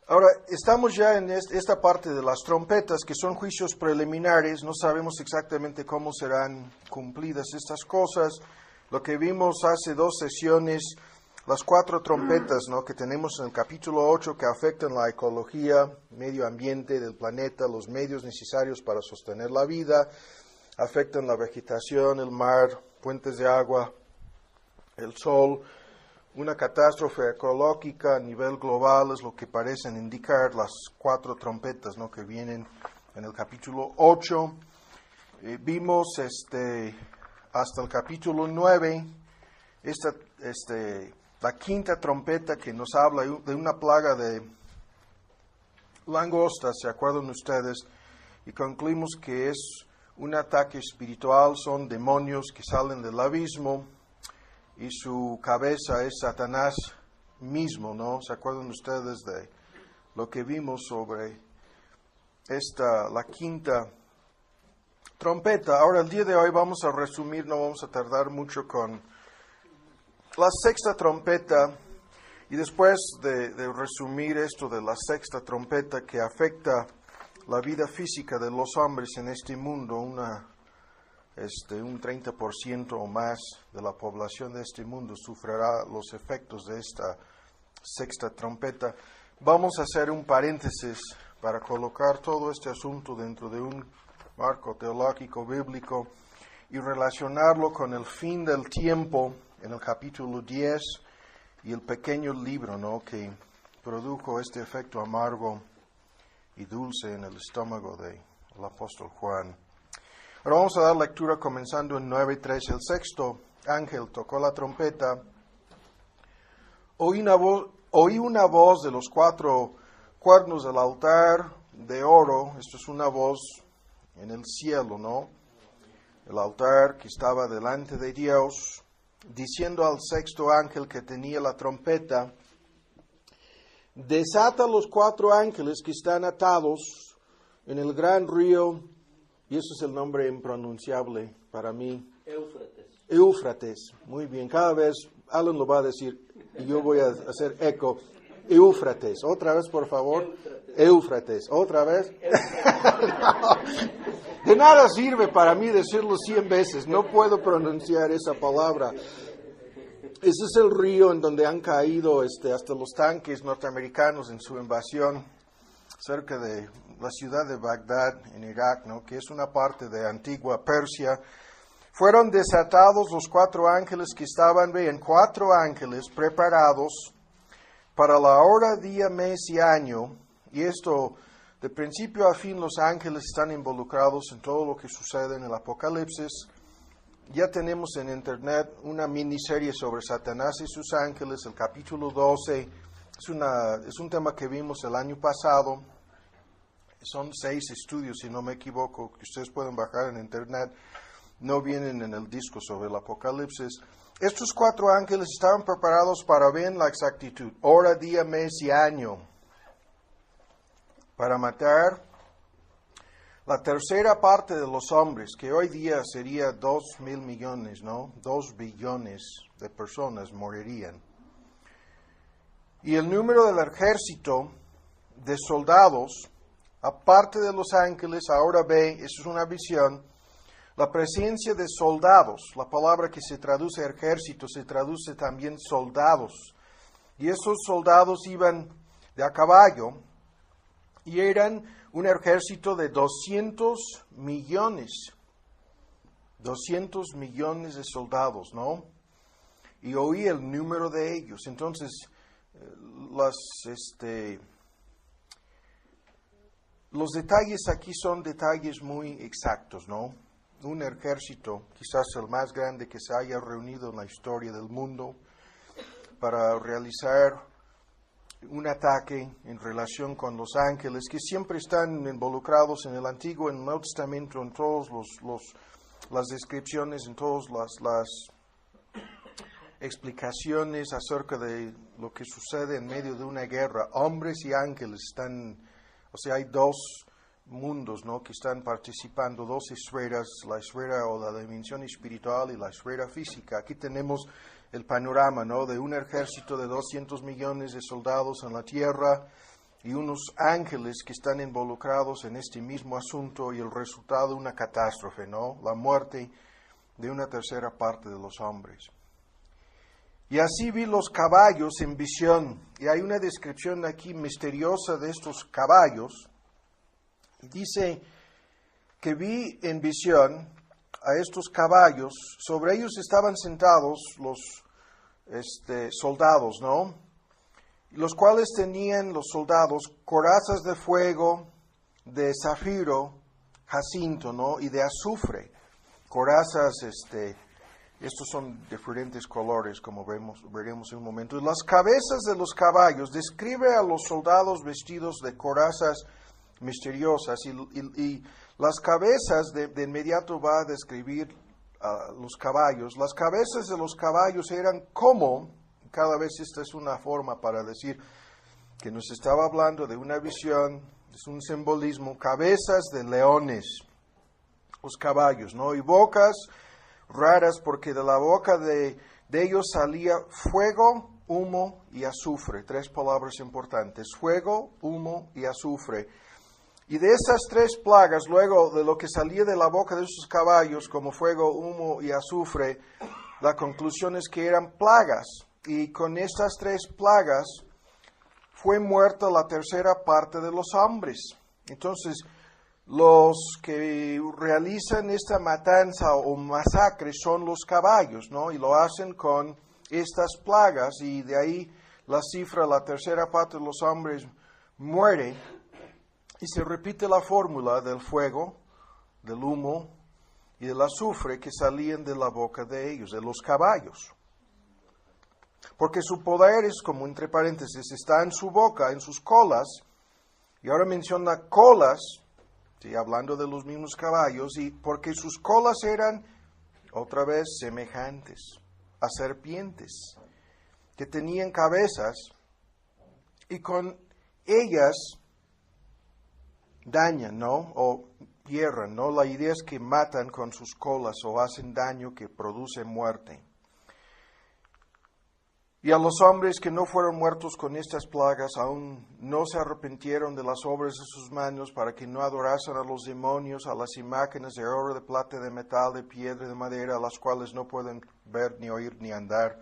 Ahora, estamos ya en esta parte de las trompetas, que son juicios preliminares. No sabemos exactamente cómo serán cumplidas estas cosas. Lo que vimos hace 2 sesiones, las 4 trompetas, ¿no?, que tenemos en el capítulo 8, que afectan la ecología, medio ambiente del planeta, los medios necesarios para sostener la vida, afectan la vegetación, el mar, fuentes de agua, el sol. Una catástrofe ecológica a nivel global es lo que parecen indicar las 4 trompetas, ¿no?, que vienen en el capítulo 8. Vimos hasta el capítulo 9, la 5ª trompeta, que nos habla de una plaga de langostas, ¿se acuerdan ustedes? Y concluimos que es un ataque espiritual, son demonios que salen del abismo, y su cabeza es Satanás mismo, ¿no? ¿Se acuerdan ustedes de lo que vimos sobre la 5ª trompeta? Ahora, el día de hoy vamos a resumir, no vamos a tardar mucho con la 6ª trompeta, y después de resumir esto de la 6ª trompeta que afecta la vida física de los hombres en este mundo, un 30% o más de la población de este mundo sufrirá los efectos de esta 6ª trompeta. Vamos a hacer un paréntesis para colocar todo este asunto dentro de un marco teológico bíblico y relacionarlo con el fin del tiempo en el capítulo 10 y el pequeño libro, ¿no?, que produjo este efecto amargo y dulce en el estómago del apóstol Juan. Ahora vamos a dar lectura comenzando en 9:3. El 6º ángel tocó la trompeta. Oí una voz de los 4 cuernos del altar de oro. Esto es una voz en el cielo, ¿no? El altar que estaba delante de Dios, diciendo al 6º ángel que tenía la trompeta: desata los 4 ángeles que están atados en el gran río. Y eso es el nombre impronunciable para mí. Éufrates. Muy bien. Cada vez Alan lo va a decir y yo voy a hacer eco. Éufrates. Otra vez, por favor. Éufrates. Otra vez. No. De nada sirve para mí decirlo 100 veces. No puedo pronunciar esa palabra. Ese es el río en donde han caído hasta los tanques norteamericanos en su invasión cerca de la ciudad de Bagdad, en Irak, ¿no?, que es una parte de antigua Persia. Fueron desatados los 4 ángeles que estaban, vean, 4 ángeles preparados para la hora, día, mes y año. Y esto, de principio a fin, los ángeles están involucrados en todo lo que sucede en el Apocalipsis. Ya tenemos en internet una miniserie sobre Satanás y sus ángeles, el capítulo 12. Es un tema que vimos el año pasado. Son 6 estudios, si no me equivoco, que ustedes pueden bajar en internet. No vienen en el disco sobre el Apocalipsis. Estos 4 ángeles estaban preparados para ver la exactitud, hora, día, mes y año, para matar la tercera parte de los hombres, que hoy día sería 2,000 millones, ¿no? 2 billones de personas morirían. Y el número del ejército de soldados, aparte de los ángeles, ahora ve, eso es una visión, la presencia de soldados. La palabra que se traduce ejército se traduce también soldados. Y esos soldados iban de a caballo y eran un ejército de 200 millones. 200 millones de soldados, ¿no? Y oí el número de ellos. Entonces, los detalles aquí son detalles muy exactos, ¿no? Un ejército, quizás el más grande que se haya reunido en la historia del mundo, para realizar un ataque en relación con los ángeles, que siempre están involucrados en el Antiguo y en el Nuevo Testamento, en todas las descripciones, en todas las explicaciones acerca de lo que sucede en medio de una guerra. Hombres y ángeles están, o sea, hay 2 mundos, ¿no?, que están participando, 2 esferas, la esfera o la dimensión espiritual y la esfera física. Aquí tenemos el panorama, ¿no?, de un ejército de 200 millones de soldados en la tierra, y unos ángeles que están involucrados en este mismo asunto y el resultado de una catástrofe, ¿no? La muerte de una tercera parte de los hombres. Y así vi los caballos en visión, y hay una descripción aquí misteriosa de estos caballos. Dice que vi en visión a estos caballos, sobre ellos estaban sentados los soldados, ¿no? Los cuales tenían los soldados corazas de fuego, de zafiro, jacinto, ¿no? Y de azufre. Corazas, estos son diferentes colores, como veremos en un momento. Y las cabezas de los caballos describe a los soldados vestidos de corazas misteriosas, y las cabezas de inmediato va a describir a los caballos. Las cabezas de los caballos eran como, cada vez esta es una forma para decir que nos estaba hablando de una visión, es un simbolismo, cabezas de leones, los caballos, ¿no? Y bocas raras, porque de la boca de ellos salía fuego, humo y azufre. Tres palabras importantes: fuego, humo y azufre. Y de esas tres plagas, luego de lo que salía de la boca de esos caballos, como fuego, humo y azufre, la conclusión es que eran plagas. Y con estas tres plagas fue muerta la tercera parte de los hombres. Entonces, los que realizan esta matanza o masacre son los caballos, ¿no? Y lo hacen con estas plagas, y de ahí la cifra, la tercera parte de los hombres muere. Y se repite la fórmula del fuego, del humo y del azufre que salían de la boca de ellos, de los caballos. Porque su poder es, como entre paréntesis, está en su boca, en sus colas. Y ahora menciona colas, ¿sí? Hablando de los mismos caballos, y porque sus colas eran, otra vez, semejantes a serpientes, que tenían cabezas, y con ellas dañan, ¿no? O hierran, ¿no? La idea es que matan con sus colas o hacen daño que produce muerte. Y a los hombres que no fueron muertos con estas plagas aún no se arrepintieron de las obras de sus manos, para que no adorasen a los demonios, a las imágenes de oro, de plata, de metal, de piedra, de madera, a las cuales no pueden ver, ni oír, ni andar.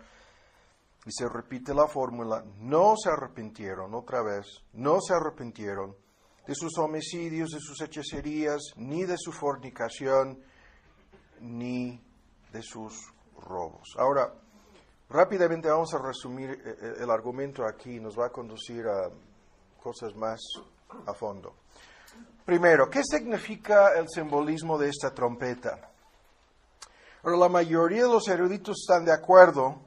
Y se repite la fórmula: no se arrepintieron, otra vez, no se arrepintieron de sus homicidios, de sus hechicerías, ni de su fornicación, ni de sus robos. Ahora, rápidamente vamos a resumir el argumento aquí, nos va a conducir a cosas más a fondo. Primero, ¿qué significa el simbolismo de esta trompeta? Ahora, la mayoría de los eruditos están de acuerdo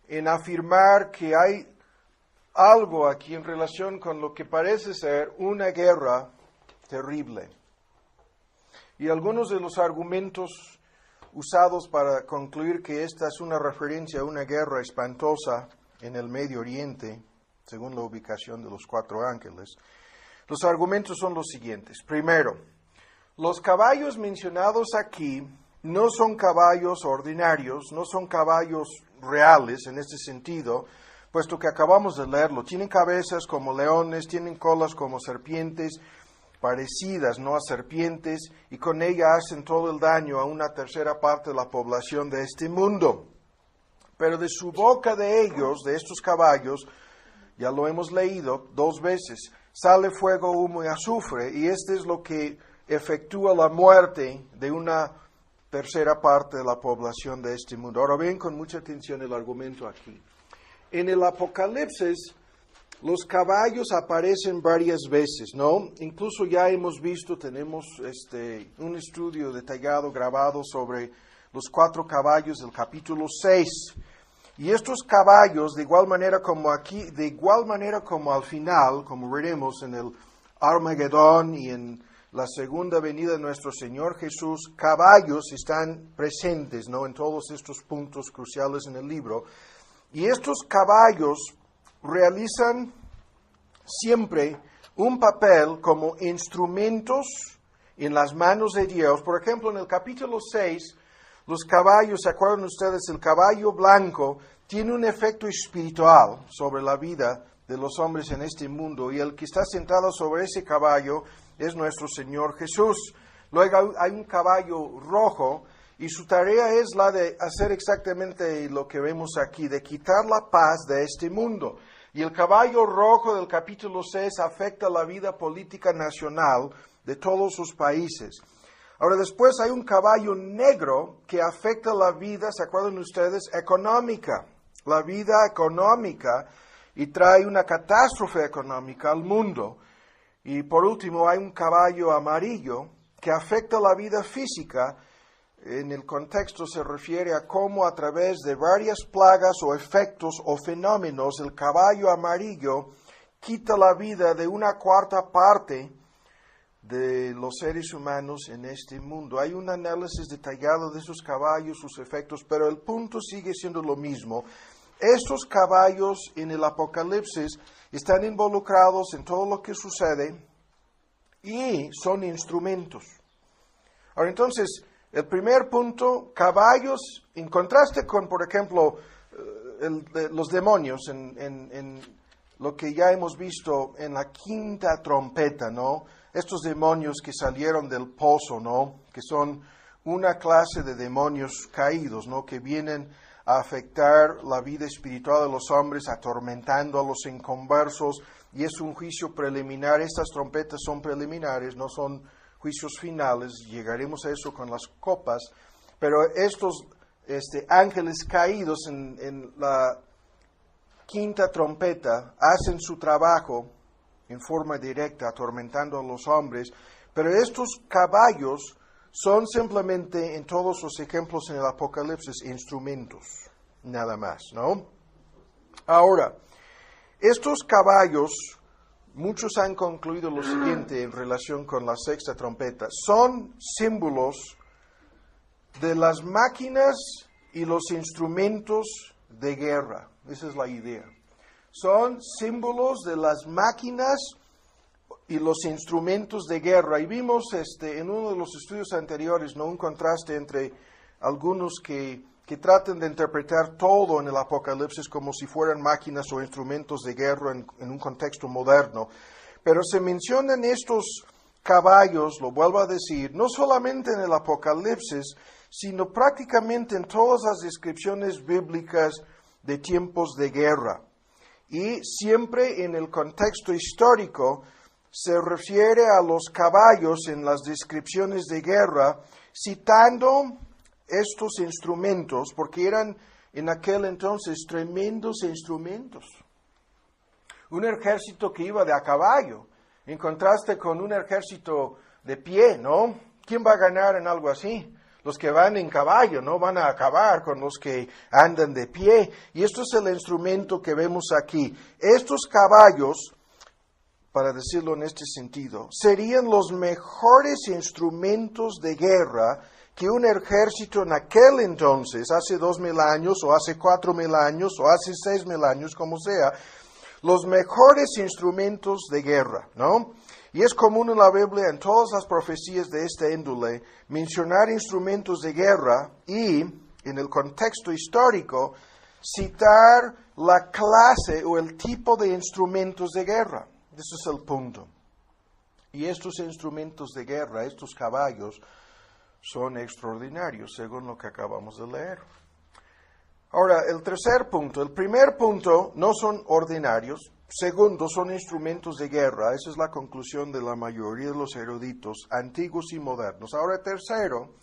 en afirmar que hay algo aquí en relación con lo que parece ser una guerra terrible. Y algunos de los argumentos usados para concluir que esta es una referencia a una guerra espantosa en el Medio Oriente, según la ubicación de los 4 ángeles, los argumentos son los siguientes. Primero, los caballos mencionados aquí no son caballos ordinarios, no son caballos reales en este sentido, puesto que acabamos de leerlo. Tienen cabezas como leones, tienen colas como serpientes, parecidas, ¿no?, a serpientes, y con ella hacen todo el daño a una tercera parte de la población de este mundo. Pero de su boca de ellos, de estos caballos, ya lo hemos leído 2 veces, sale fuego, humo y azufre, y este es lo que efectúa la muerte de una tercera parte de la población de este mundo. Ahora ven con mucha atención el argumento aquí. En el Apocalipsis, los caballos aparecen varias veces, ¿no? Incluso ya hemos visto, tenemos un estudio detallado, grabado sobre los 4 caballos del capítulo 6. Y estos caballos, de igual manera como aquí, de igual manera como al final, como veremos en el Armagedón y en la segunda venida de nuestro Señor Jesús, caballos están presentes, ¿no?, en todos estos puntos cruciales en el libro. Y estos caballos realizan siempre un papel como instrumentos en las manos de Dios. Por ejemplo, en el capítulo 6, los caballos, ¿se acuerdan ustedes? El caballo blanco tiene un efecto espiritual sobre la vida de los hombres en este mundo, y el que está sentado sobre ese caballo es nuestro Señor Jesús. Luego hay un caballo rojo, y su tarea es la de hacer exactamente lo que vemos aquí, de quitar la paz de este mundo. Y el caballo rojo del capítulo 6 afecta la vida política nacional de todos sus países. Ahora después hay un caballo negro que afecta la vida, ¿se acuerdan ustedes? Económica. La vida económica, y trae una catástrofe económica al mundo. Y por último hay un caballo amarillo que afecta la vida física. En el contexto se refiere a cómo a través de varias plagas o efectos o fenómenos el caballo amarillo quita la vida de una cuarta parte de los seres humanos en este mundo. Hay un análisis detallado de esos caballos, sus efectos, pero el punto sigue siendo lo mismo. Estos caballos en el Apocalipsis están involucrados en todo lo que sucede y son instrumentos. Ahora entonces, el primer punto, caballos, en contraste con, por ejemplo, los demonios, en lo que ya hemos visto en la quinta trompeta, ¿no? Estos demonios que salieron del pozo, ¿no? Que son una clase de demonios caídos, ¿no? Que vienen a afectar la vida espiritual de los hombres, atormentando a los inconversos, y es un juicio preliminar. Estas trompetas son preliminares, no son juicios finales, llegaremos a eso con las copas, pero estos ángeles caídos en la quinta trompeta hacen su trabajo en forma directa, atormentando a los hombres, pero estos caballos son simplemente, en todos los ejemplos en el Apocalipsis, instrumentos, nada más, ¿no? Ahora, estos caballos, muchos han concluido lo siguiente en relación con la sexta trompeta, son símbolos de las máquinas y los instrumentos de guerra. Esa es la idea. Son símbolos de las máquinas y los instrumentos de guerra. Y vimos en uno de los estudios anteriores, ¿no? Un contraste entre algunos que tratan de interpretar todo en el Apocalipsis como si fueran máquinas o instrumentos de guerra en un contexto moderno. Pero se mencionan estos caballos, lo vuelvo a decir, no solamente en el Apocalipsis, sino prácticamente en todas las descripciones bíblicas de tiempos de guerra. Y siempre en el contexto histórico se refiere a los caballos en las descripciones de guerra, citando estos instrumentos, porque eran en aquel entonces tremendos instrumentos. Un ejército que iba de a caballo, en contraste con un ejército de pie, ¿no? ¿Quién va a ganar en algo así? Los que van en caballo, ¿no? Van a acabar con los que andan de pie. Y esto es el instrumento que vemos aquí. Estos caballos, para decirlo en este sentido, serían los mejores instrumentos de guerra que un ejército en aquel entonces, hace 2000 años, o hace 4000 años, o hace 6000 años, como sea, los mejores instrumentos de guerra, ¿no? Y es común en la Biblia, en todas las profecías de esta índole, mencionar instrumentos de guerra y, en el contexto histórico, citar la clase o el tipo de instrumentos de guerra. Ese es el punto. Y estos instrumentos de guerra, estos caballos, son extraordinarios, según lo que acabamos de leer. Ahora, el tercer punto. El primer punto, no son ordinarios. Segundo, son instrumentos de guerra. Esa es la conclusión de la mayoría de los eruditos, antiguos y modernos. Ahora, tercero,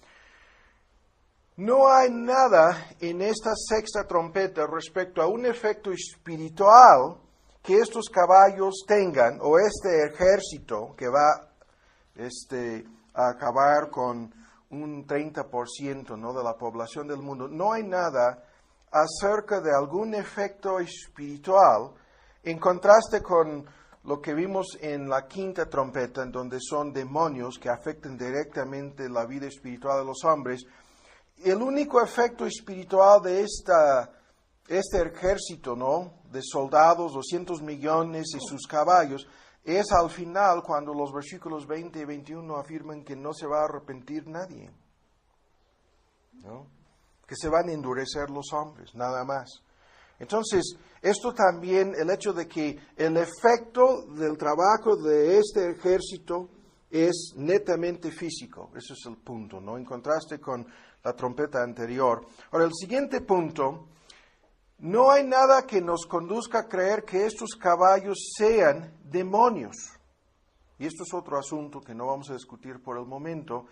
no hay nada en esta sexta trompeta respecto a un efecto espiritual que estos caballos tengan, o este ejército que va a acabar con un 30%, ¿no? de la población del mundo. No hay nada acerca de algún efecto espiritual, en contraste con lo que vimos en la quinta trompeta, en donde son demonios que afectan directamente la vida espiritual de los hombres. El único efecto espiritual de este ejército, ¿no? de soldados, 200 millones y sus caballos, es al final cuando los versículos 20 y 21 afirman que no se va a arrepentir nadie, ¿no? Que se van a endurecer los hombres, nada más. Entonces, esto también, el hecho de que el efecto del trabajo de este ejército es netamente físico. Ese es el punto, ¿no? En contraste con la trompeta anterior. Ahora, el siguiente punto, no hay nada que nos conduzca a creer que estos caballos sean demonios. Y esto es otro asunto que no vamos a discutir por el momento,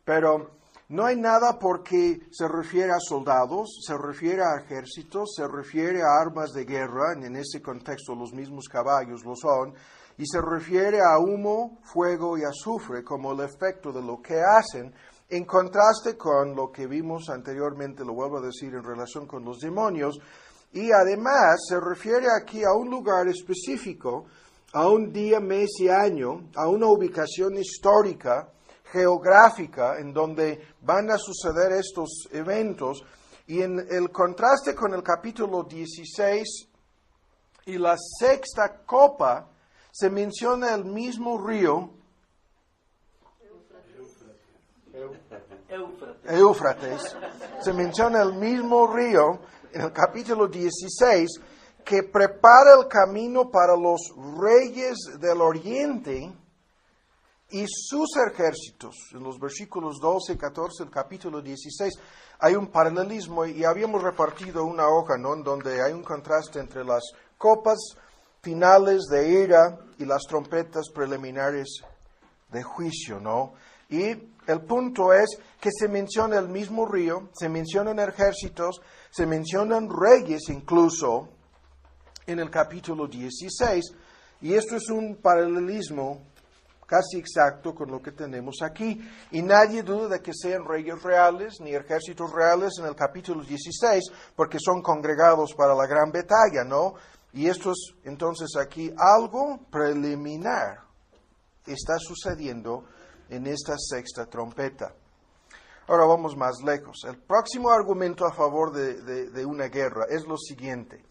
pero no hay nada porque se refiere a soldados, se refiere a ejércitos, se refiere a armas de guerra, en ese contexto los mismos caballos lo son, y se refiere a humo, fuego y azufre como el efecto de lo que hacen, en contraste con lo que vimos anteriormente, lo vuelvo a decir, en relación con los demonios, y además se refiere aquí a un lugar específico, a un día, mes y año, a una ubicación histórica, geográfica, en donde van a suceder estos eventos, y en el contraste con el capítulo 16 y la sexta copa, se menciona el mismo río, Éufrates, se menciona el mismo río en el capítulo 16, que prepara el camino para los reyes del oriente y sus ejércitos. En los versículos 12 y 14 del capítulo 16 hay un paralelismo y habíamos repartido una hoja, ¿no?, en donde hay un contraste entre las copas finales de ira y las trompetas preliminares de juicio, ¿no? Y el punto es que se menciona el mismo río, se mencionan ejércitos, se mencionan reyes incluso en el capítulo 16, y esto es un paralelismo casi exacto con lo que tenemos aquí. Y nadie duda de que sean reyes reales ni ejércitos reales en el capítulo 16, porque son congregados para la gran batalla, ¿no? Y esto es entonces aquí algo preliminar está sucediendo en esta sexta trompeta. Ahora vamos más lejos. El próximo argumento a favor de una guerra es lo siguiente.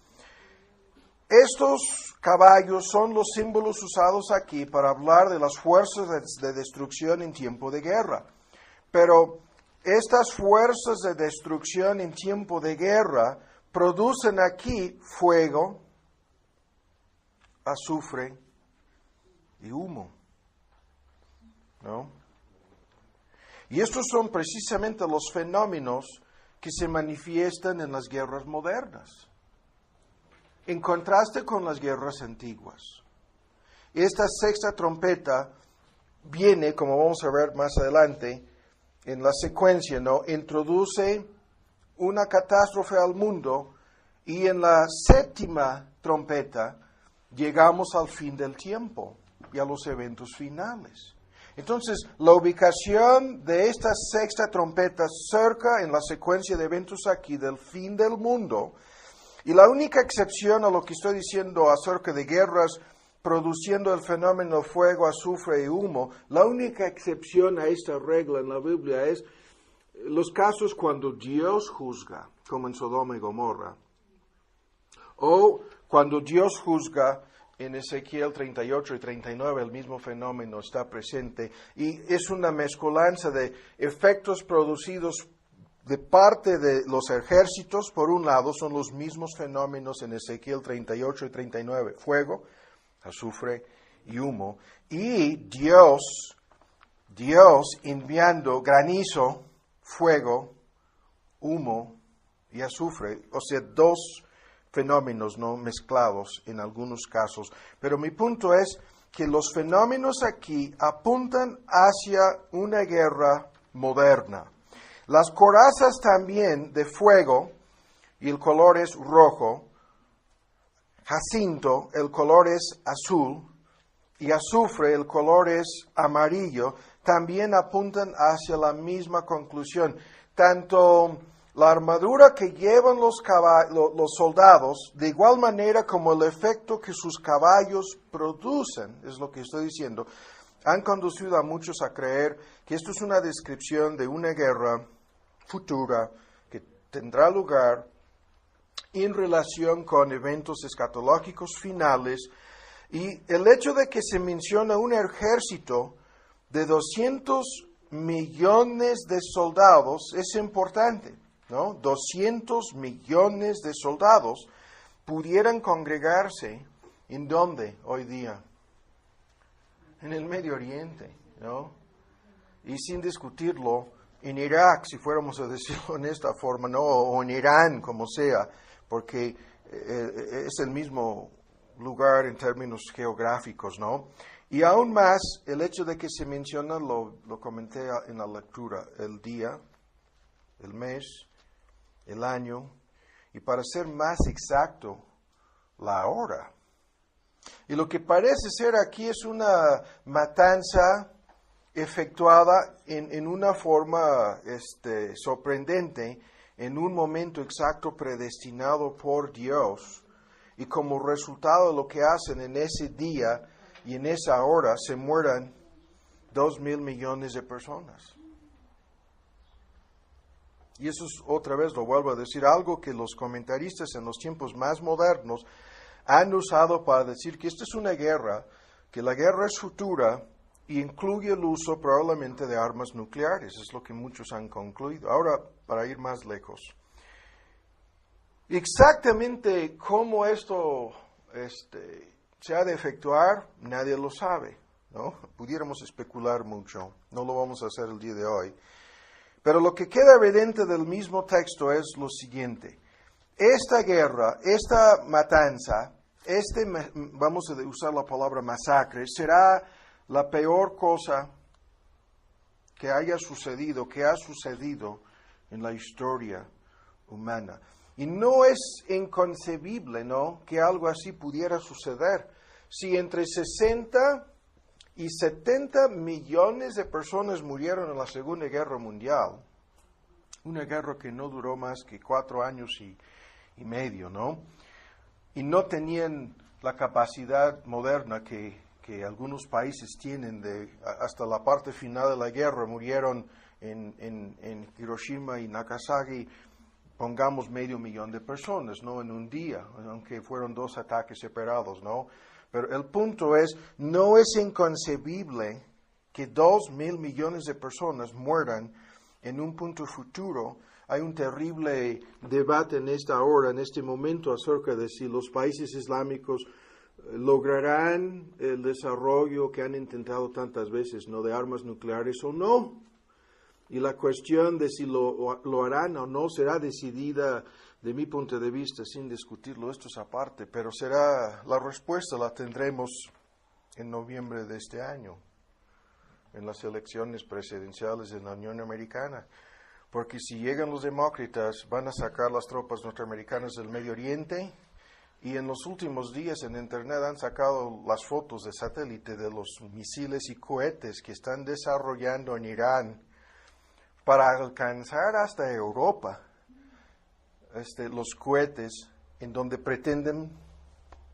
Estos caballos son los símbolos usados aquí para hablar de las fuerzas de destrucción en tiempo de guerra. Pero estas fuerzas de destrucción en tiempo de guerra producen aquí fuego, azufre y humo, ¿no? Y estos son precisamente los fenómenos que se manifiestan en las guerras modernas, en contraste con las guerras antiguas. Esta sexta trompeta viene, como vamos a ver más adelante, en la secuencia, ¿no? Introduce una catástrofe al mundo y en la séptima trompeta llegamos al fin del tiempo y a los eventos finales. Entonces, la ubicación de esta sexta trompeta cerca en la secuencia de eventos aquí del fin del mundo, y la única excepción a lo que estoy diciendo acerca de guerras produciendo el fenómeno fuego, azufre y humo, la única excepción a esta regla en la Biblia es los casos cuando Dios juzga, como en Sodoma y Gomorra, o cuando Dios juzga en Ezequiel 38 y 39, el mismo fenómeno está presente, y es una mezcolanza de efectos producidos de parte de los ejércitos. Por un lado, son los mismos fenómenos en Ezequiel 38 y 39, fuego, azufre y humo, y Dios enviando granizo, fuego, humo y azufre, o sea, dos fenómenos no mezclados en algunos casos. Pero mi punto es que los fenómenos aquí apuntan hacia una guerra moderna. Las corazas también de fuego, y el color es rojo, jacinto, el color es azul, y azufre, el color es amarillo, también apuntan hacia la misma conclusión. Tanto la armadura que llevan los soldados, de igual manera como el efecto que sus caballos producen, es lo que estoy diciendo, han conducido a muchos a creer que esto es una descripción de una guerra futura que tendrá lugar en relación con eventos escatológicos finales, y el hecho de que se menciona un ejército de 200 millones de soldados es importante, ¿no? 200 millones de soldados, pudieran congregarse, ¿en dónde hoy día? En el Medio Oriente, ¿no? Y sin discutirlo, en Irak, si fuéramos a decirlo en esta forma, ¿no? O en Irán, como sea, porque es el mismo lugar en términos geográficos, ¿no? Y aún más, el hecho de que se menciona, lo comenté en la lectura, el día, el mes, el año, y para ser más exacto, la hora. Y lo que parece ser aquí es una matanza efectuada en una forma sorprendente, en un momento exacto predestinado por Dios, y como resultado de lo que hacen en ese día y en esa hora se mueran 2,000 millones de personas. Y eso es, otra vez lo vuelvo a decir, algo que los comentaristas en los tiempos más modernos han usado para decir que esta es una guerra, que la guerra es futura y incluye el uso probablemente de armas nucleares. Es lo que muchos han concluido. Ahora, para ir más lejos, exactamente cómo esto se ha de efectuar, nadie lo sabe, ¿no? Pudiéramos especular mucho, no lo vamos a hacer el día de hoy. Pero lo que queda evidente del mismo texto es lo siguiente. Esta guerra, esta matanza, vamos a usar la palabra masacre, será la peor cosa que haya sucedido, que ha sucedido en la historia humana. Y no es inconcebible, ¿no?, que algo así pudiera suceder. Si entre 60 y 70 millones de personas murieron en la Segunda Guerra Mundial, una guerra que no duró más que 4 años y medio, ¿no? Y no tenían la capacidad moderna que algunos países tienen hasta la parte final de la guerra, murieron en Hiroshima y Nagasaki, pongamos 500,000 de personas, ¿no?, en un día, aunque fueron 2 ataques separados, ¿no? Pero el punto es, no es inconcebible que 2,000 millones de personas mueran en un punto futuro. Hay un terrible debate en esta hora, en este momento, acerca de si los países islámicos lograrán el desarrollo que han intentado tantas veces, ¿no?, de armas nucleares o no. Y la cuestión de si lo harán o no será decidida, de mi punto de vista, sin discutirlo, esto es aparte, pero la respuesta la tendremos en noviembre de este año, en las elecciones presidenciales de la Unión Americana. Porque si llegan los demócratas, van a sacar las tropas norteamericanas del Medio Oriente, y en los últimos días en Internet han sacado las fotos de satélite de los misiles y cohetes que están desarrollando en Irán para alcanzar hasta Europa, los cohetes en donde pretenden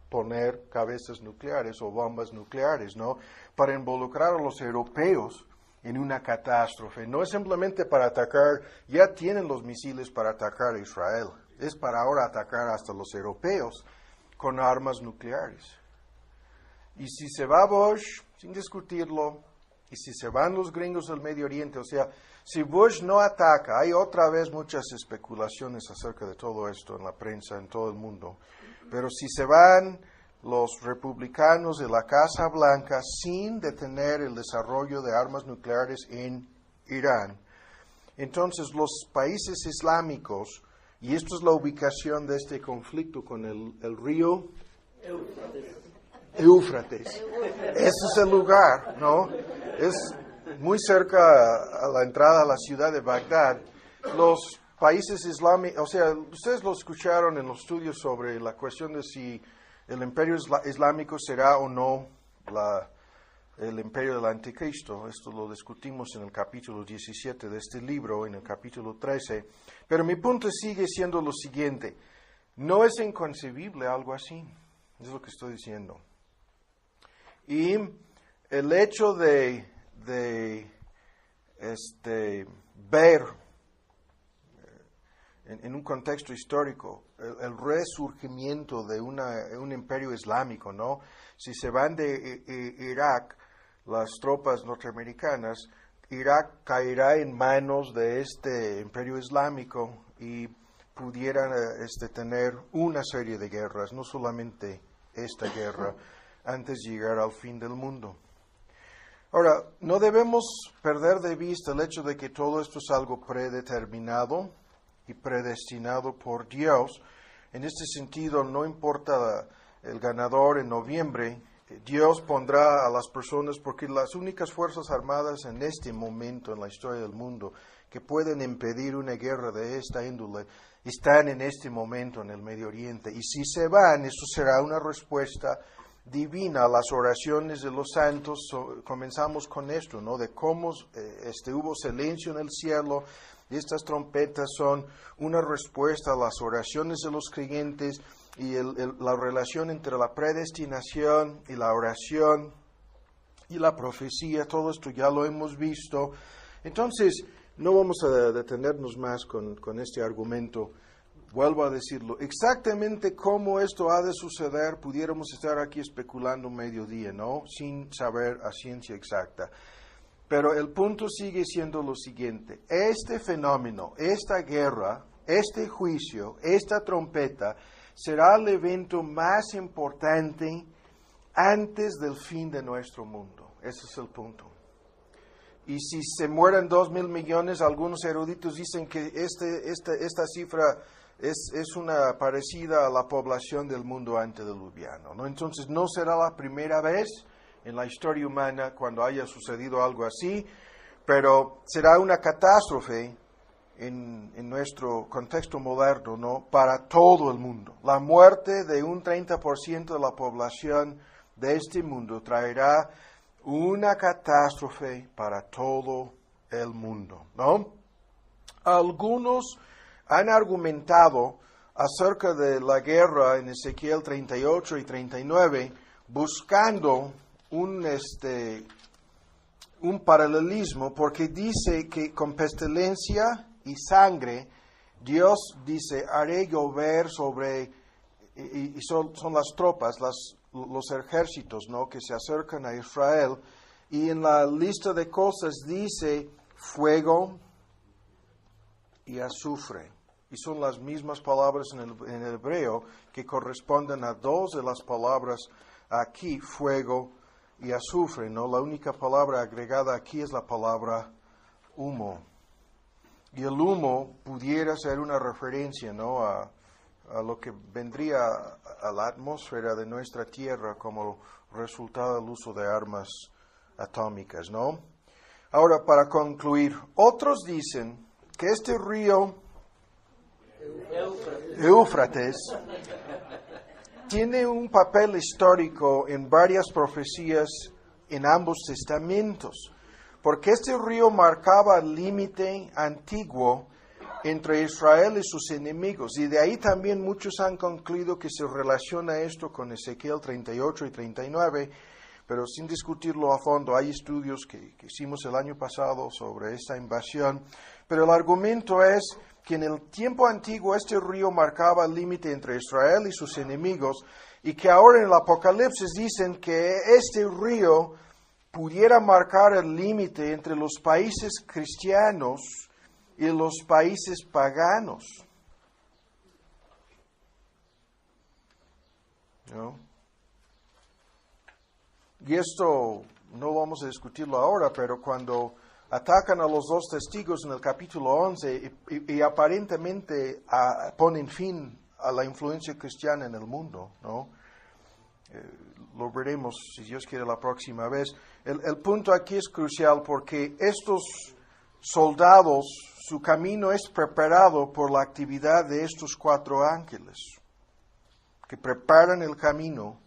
poner cabezas nucleares o bombas nucleares, ¿no?, para involucrar a los europeos en una catástrofe. No es simplemente para atacar, ya tienen los misiles para atacar a Israel, es para ahora atacar hasta los europeos con armas nucleares. Y si se va Bush, sin discutirlo, y si se van los gringos del Medio Oriente, o sea, si Bush no ataca, hay otra vez muchas especulaciones acerca de todo esto en la prensa, en todo el mundo, pero si se van los republicanos de la Casa Blanca sin detener el desarrollo de armas nucleares en Irán, entonces los países islámicos, y esto es la ubicación de este conflicto con el río Éufrates. Ese es el lugar, ¿no? Es muy cerca a la entrada a la ciudad de Bagdad. Los países islámicos, o sea, ustedes lo escucharon en los estudios sobre la cuestión de si el imperio islámico será o no el imperio del anticristo. Esto lo discutimos en el capítulo 17 de este libro, en el capítulo 13. Pero mi punto sigue siendo lo siguiente. No es inconcebible algo así. Es lo que estoy diciendo. Y el hecho de ver en un contexto histórico el resurgimiento de un imperio islámico, ¿no? Si se van de Irak las tropas norteamericanas, Irak caerá en manos de este imperio islámico y pudieran tener una serie de guerras, no solamente esta guerra, antes de llegar al fin del mundo. Ahora, no debemos perder de vista el hecho de que todo esto es algo predeterminado y predestinado por Dios. En este sentido, no importa el ganador en noviembre, Dios pondrá a las personas, porque las únicas fuerzas armadas en este momento en la historia del mundo que pueden impedir una guerra de esta índole están en este momento en el Medio Oriente. Y si se van, eso será una respuesta divina a las oraciones de los santos. Comenzamos con esto, ¿no? De cómo hubo silencio en el cielo. Y estas trompetas son una respuesta a las oraciones de los creyentes y la relación entre la predestinación y la oración y la profecía. Todo esto ya lo hemos visto. Entonces, no vamos a detenernos más con este argumento. Vuelvo a decirlo, exactamente cómo esto ha de suceder, pudiéramos estar aquí especulando mediodía, ¿no? Sin saber a ciencia exacta. Pero el punto sigue siendo lo siguiente: este fenómeno, esta guerra, este juicio, esta trompeta, será el evento más importante antes del fin de nuestro mundo. Ese es el punto. Y si se mueren 2,000 millones, algunos eruditos dicen que esta cifra es una parecida a la población del mundo antediluviano, ¿no? Entonces no será la primera vez en la historia humana cuando haya sucedido algo así, pero será una catástrofe en nuestro contexto moderno, ¿no? Para todo el mundo. La muerte de un 30% de la población de este mundo traerá una catástrofe para todo el mundo, ¿no? Algunos han argumentado acerca de la guerra en Ezequiel 38 y 39, buscando un paralelismo, porque dice que con pestilencia y sangre, Dios dice, haré llover sobre, y son las tropas, los ejércitos, ¿no?, que se acercan a Israel, y en la lista de cosas dice fuego y azufre. Y son las mismas palabras en el hebreo que corresponden a dos de las palabras aquí, fuego y azufre, ¿no? La única palabra agregada aquí es la palabra humo. Y el humo pudiera ser una referencia, ¿no?, a lo que vendría a la atmósfera de nuestra Tierra como resultado del uso de armas atómicas, ¿no? Ahora, para concluir, otros dicen que este río Éufrates tiene un papel histórico en varias profecías en ambos testamentos, porque este río marcaba el límite antiguo entre Israel y sus enemigos, y de ahí también muchos han concluido que se relaciona esto con Ezequiel 38 y 39, pero sin discutirlo a fondo. Hay estudios que hicimos el año pasado sobre esta invasión, pero el argumento es que en el tiempo antiguo este río marcaba el límite entre Israel y sus enemigos, y que ahora en el Apocalipsis dicen que este río pudiera marcar el límite entre los países cristianos y los países paganos, ¿no? Y esto no vamos a discutirlo ahora, pero cuando atacan a los dos testigos en el capítulo 11 y aparentemente ponen fin a la influencia cristiana en el mundo, ¿no? Lo veremos, si Dios quiere, la próxima vez. El punto aquí es crucial porque estos soldados, su camino es preparado por la actividad de estos 4 ángeles, que preparan el camino,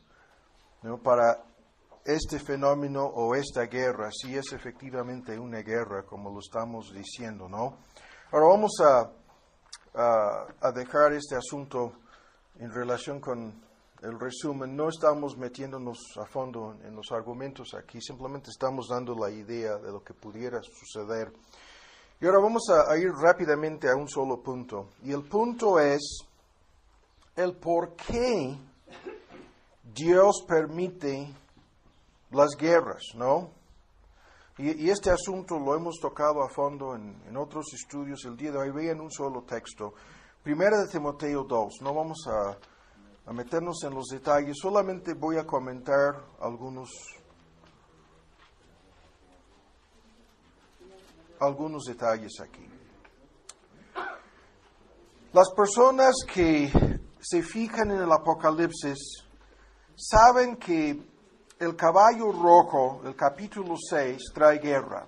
¿no?, para este fenómeno o esta guerra, si es efectivamente una guerra, como lo estamos diciendo, ¿no? Ahora vamos a dejar este asunto en relación con el resumen. No estamos metiéndonos a fondo en los argumentos aquí, simplemente estamos dando la idea de lo que pudiera suceder. Y ahora vamos a ir rápidamente a un solo punto. Y el punto es el por qué Dios permite las guerras, ¿no? Y este asunto lo hemos tocado a fondo en otros estudios. El día de hoy vean un solo texto. Primera de Timoteo 2. No vamos a meternos en los detalles, solamente voy a comentar algunos detalles aquí. Las personas que se fijan en el Apocalipsis saben que el caballo rojo, el capítulo 6, trae guerra,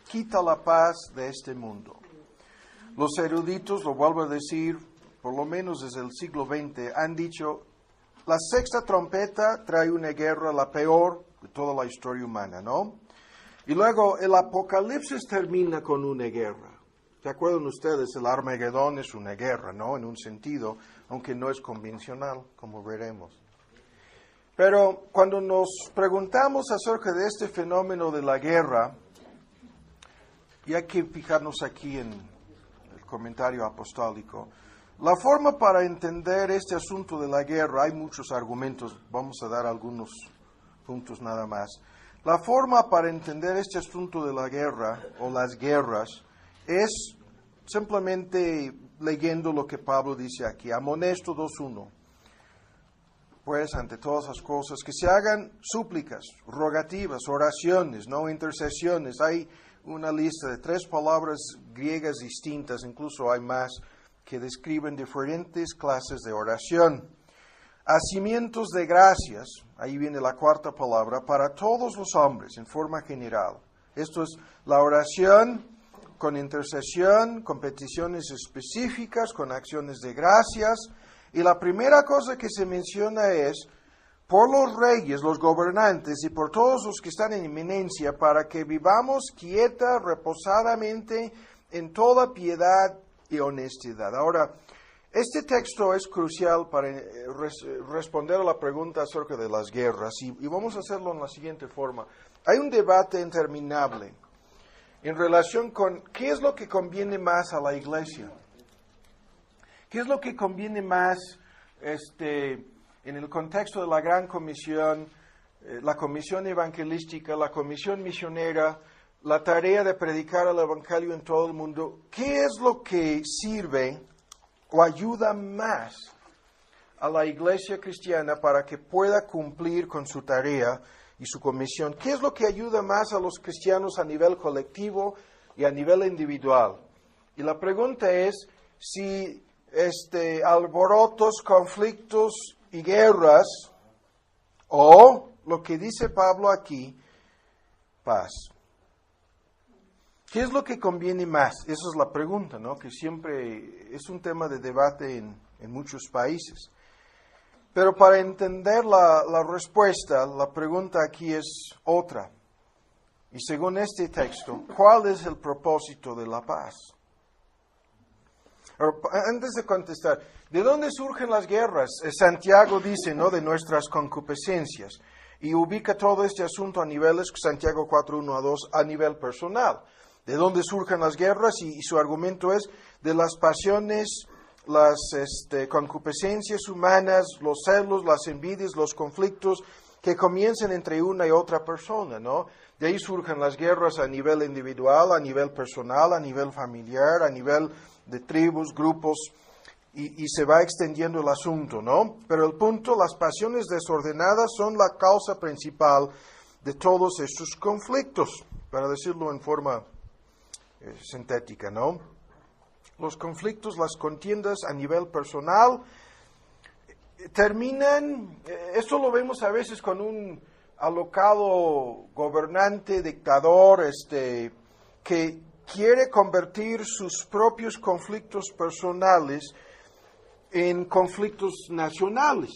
quita la paz de este mundo. Los eruditos, lo vuelvo a decir, por lo menos desde el siglo XX, han dicho, la sexta trompeta trae una guerra, la peor de toda la historia humana, ¿no? Y luego el Apocalipsis termina con una guerra. ¿Se acuerdan ustedes? El Armagedón es una guerra, ¿no? En un sentido, aunque no es convencional, como veremos. Pero cuando nos preguntamos acerca de este fenómeno de la guerra, y hay que fijarnos aquí en el comentario apostólico, la forma para entender este asunto de la guerra, hay muchos argumentos, vamos a dar algunos puntos nada más. La forma para entender este asunto de la guerra o las guerras es simplemente leyendo lo que Pablo dice aquí. Amonesto 2:1. Pues ante todas las cosas que se hagan súplicas, rogativas, oraciones, no intercesiones. Hay una lista de 3 palabras griegas distintas, incluso hay más, que describen diferentes clases de oración. Hacimientos de gracias, ahí viene la 4ª palabra, para todos los hombres en forma general. Esto es la oración con intercesión, con peticiones específicas, con acciones de gracias. Y la primera cosa que se menciona es por los reyes, los gobernantes y por todos los que están en eminencia, para que vivamos quieta, reposadamente, en toda piedad y honestidad. Ahora, este texto es crucial para responder a la pregunta acerca de las guerras y vamos a hacerlo en la siguiente forma. Hay un debate interminable en relación con qué es lo que conviene más a la iglesia. ¿Qué es lo que conviene más en el contexto de la Gran Comisión, la Comisión Evangelística, la Comisión Misionera, la tarea de predicar el Evangelio en todo el mundo? ¿Qué es lo que sirve o ayuda más a la iglesia cristiana para que pueda cumplir con su tarea y su comisión? ¿Qué es lo que ayuda más a los cristianos a nivel colectivo y a nivel individual? Y la pregunta es si alborotos, conflictos y guerras, o lo que dice Pablo aquí, paz. ¿Qué es lo que conviene más? Esa es la pregunta, ¿no? Que siempre es un tema de debate en muchos países. Pero para entender la respuesta, la pregunta aquí es otra. Y según este texto, ¿cuál es el propósito de la paz? Antes de contestar, ¿de dónde surgen las guerras? Santiago dice, ¿no? De nuestras concupiscencias. Y ubica todo este asunto a niveles, Santiago 4:1-2, a nivel personal. ¿De dónde surgen las guerras? Y su argumento es de las pasiones, las concupiscencias humanas, los celos, las envidias, los conflictos que comienzan entre una y otra persona, ¿no? De ahí surgen las guerras a nivel individual, a nivel personal, a nivel familiar, a nivel de tribus, grupos, y se va extendiendo el asunto, ¿no? Pero el punto, las pasiones desordenadas son la causa principal de todos estos conflictos, para decirlo en forma sintética, ¿no? Los conflictos, las contiendas a nivel personal terminan, esto lo vemos a veces con un alocado gobernante, dictador, que quiere convertir sus propios conflictos personales en conflictos nacionales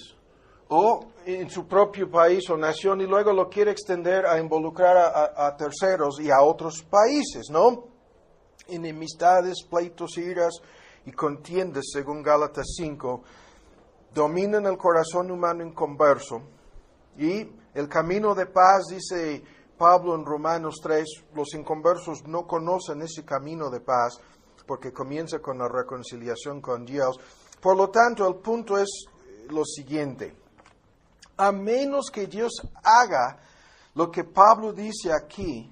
o en su propio país o nación, y luego lo quiere extender a involucrar a terceros y a otros países, ¿no? Enemistades, pleitos, iras y contiendas, según Gálatas 5, dominan el corazón humano inconverso, y el camino de paz, dice Pablo en Romanos 3, los inconversos no conocen ese camino de paz porque comienza con la reconciliación con Dios. Por lo tanto, el punto es lo siguiente: a menos que Dios haga lo que Pablo dice aquí,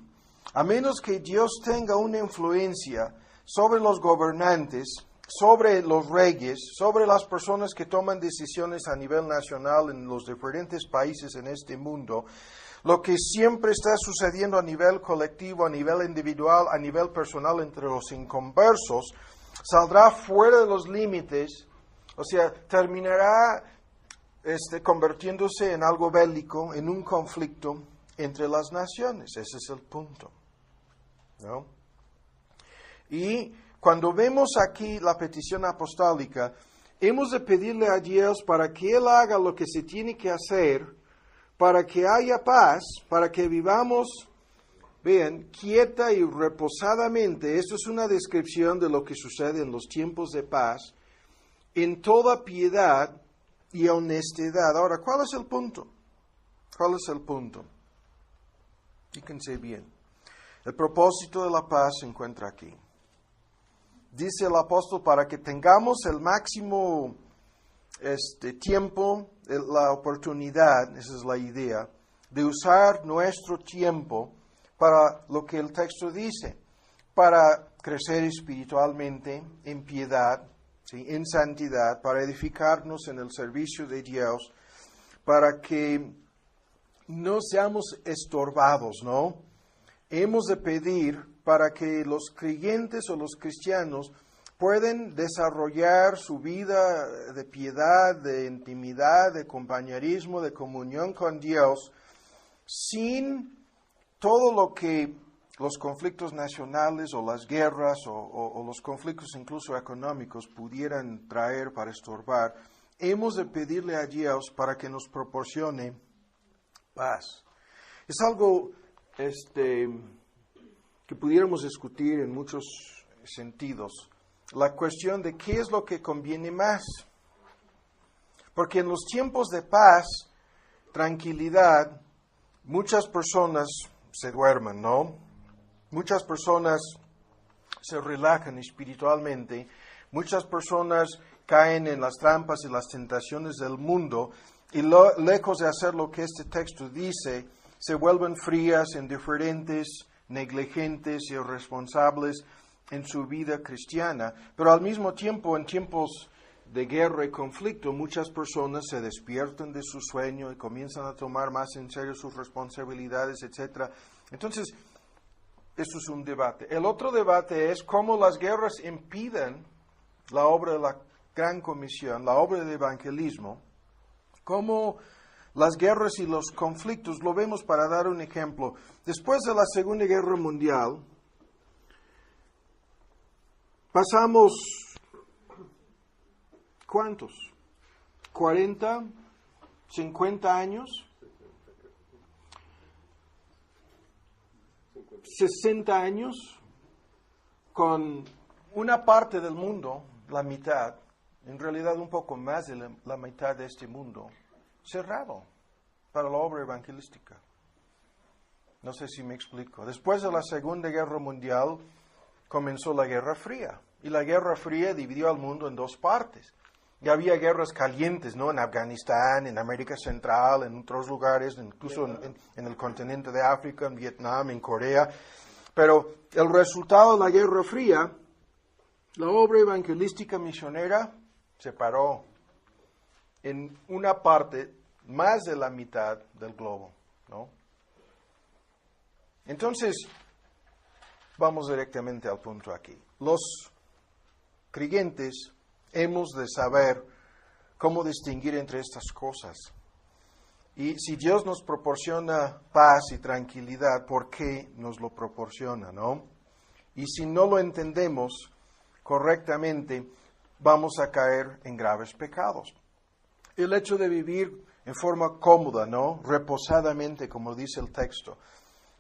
a menos que Dios tenga una influencia sobre los gobernantes, sobre los reyes, sobre las personas que toman decisiones a nivel nacional en los diferentes países en este mundo, lo que siempre está sucediendo a nivel colectivo, a nivel individual, a nivel personal entre los inconversos, saldrá fuera de los límites, o sea, terminará convirtiéndose en algo bélico, en un conflicto entre las naciones. Ese es el punto, ¿no? Y cuando vemos aquí la petición apostólica, hemos de pedirle a Dios para que Él haga lo que se tiene que hacer, para que haya paz, para que vivamos, vean, quieta y reposadamente. Esto es una descripción de lo que sucede en los tiempos de paz, en toda piedad y honestidad. Ahora, ¿cuál es el punto? ¿Cuál es el punto? Fíjense bien. El propósito de la paz se encuentra aquí. Dice el apóstol, para que tengamos el máximo tiempo, la oportunidad, esa es la idea, de usar nuestro tiempo para lo que el texto dice, para crecer espiritualmente en piedad, ¿sí?, en santidad, para edificarnos en el servicio de Dios, para que no seamos estorbados, ¿no? Hemos de pedir para que los creyentes o los cristianos pueden desarrollar su vida de piedad, de intimidad, de compañerismo, de comunión con Dios, sin todo lo que los conflictos nacionales o las guerras o los conflictos incluso económicos pudieran traer para estorbar. Hemos de pedirle a Dios para que nos proporcione paz. Es algo que pudiéramos discutir en muchos sentidos. La cuestión de qué es lo que conviene más. Porque en los tiempos de paz, tranquilidad, muchas personas se duermen, ¿no? Muchas personas se relajan espiritualmente. Muchas personas caen en las trampas y las tentaciones del mundo y lejos de hacer lo que este texto dice, se vuelven frías, indiferentes, negligentes, irresponsables en su vida cristiana. Pero al mismo tiempo, en tiempos de guerra y conflicto, muchas personas se despiertan de su sueño y comienzan a tomar más en serio sus responsabilidades, etc. Entonces, eso es un debate. El otro debate es cómo las guerras impiden la obra de la Gran Comisión, la obra de evangelismo, cómo las guerras y los conflictos, lo vemos para dar un ejemplo. Después de la Segunda Guerra Mundial, pasamos, ¿cuántos? ¿40? ¿50 años? 60 años con una parte del mundo, la mitad, en realidad un poco más de la mitad de este mundo, cerrado para la obra evangelística. No sé si me explico. Después de la Segunda Guerra Mundial comenzó la Guerra Fría. Y la Guerra Fría dividió al mundo en dos partes. Y había guerras calientes, ¿no? En Afganistán, en América Central, en otros lugares, incluso en el continente de África, en Vietnam, en Corea. Pero el resultado de la Guerra Fría, la obra evangelística misionera se paró en una parte, más de la mitad del globo, ¿no? Entonces, vamos directamente al punto aquí. Los creyentes hemos de saber cómo distinguir entre estas cosas. Y si Dios nos proporciona paz y tranquilidad, ¿por qué nos lo proporciona, no? Y si no lo entendemos correctamente, vamos a caer en graves pecados. El hecho de vivir en forma cómoda, ¿no? Reposadamente, como dice el texto,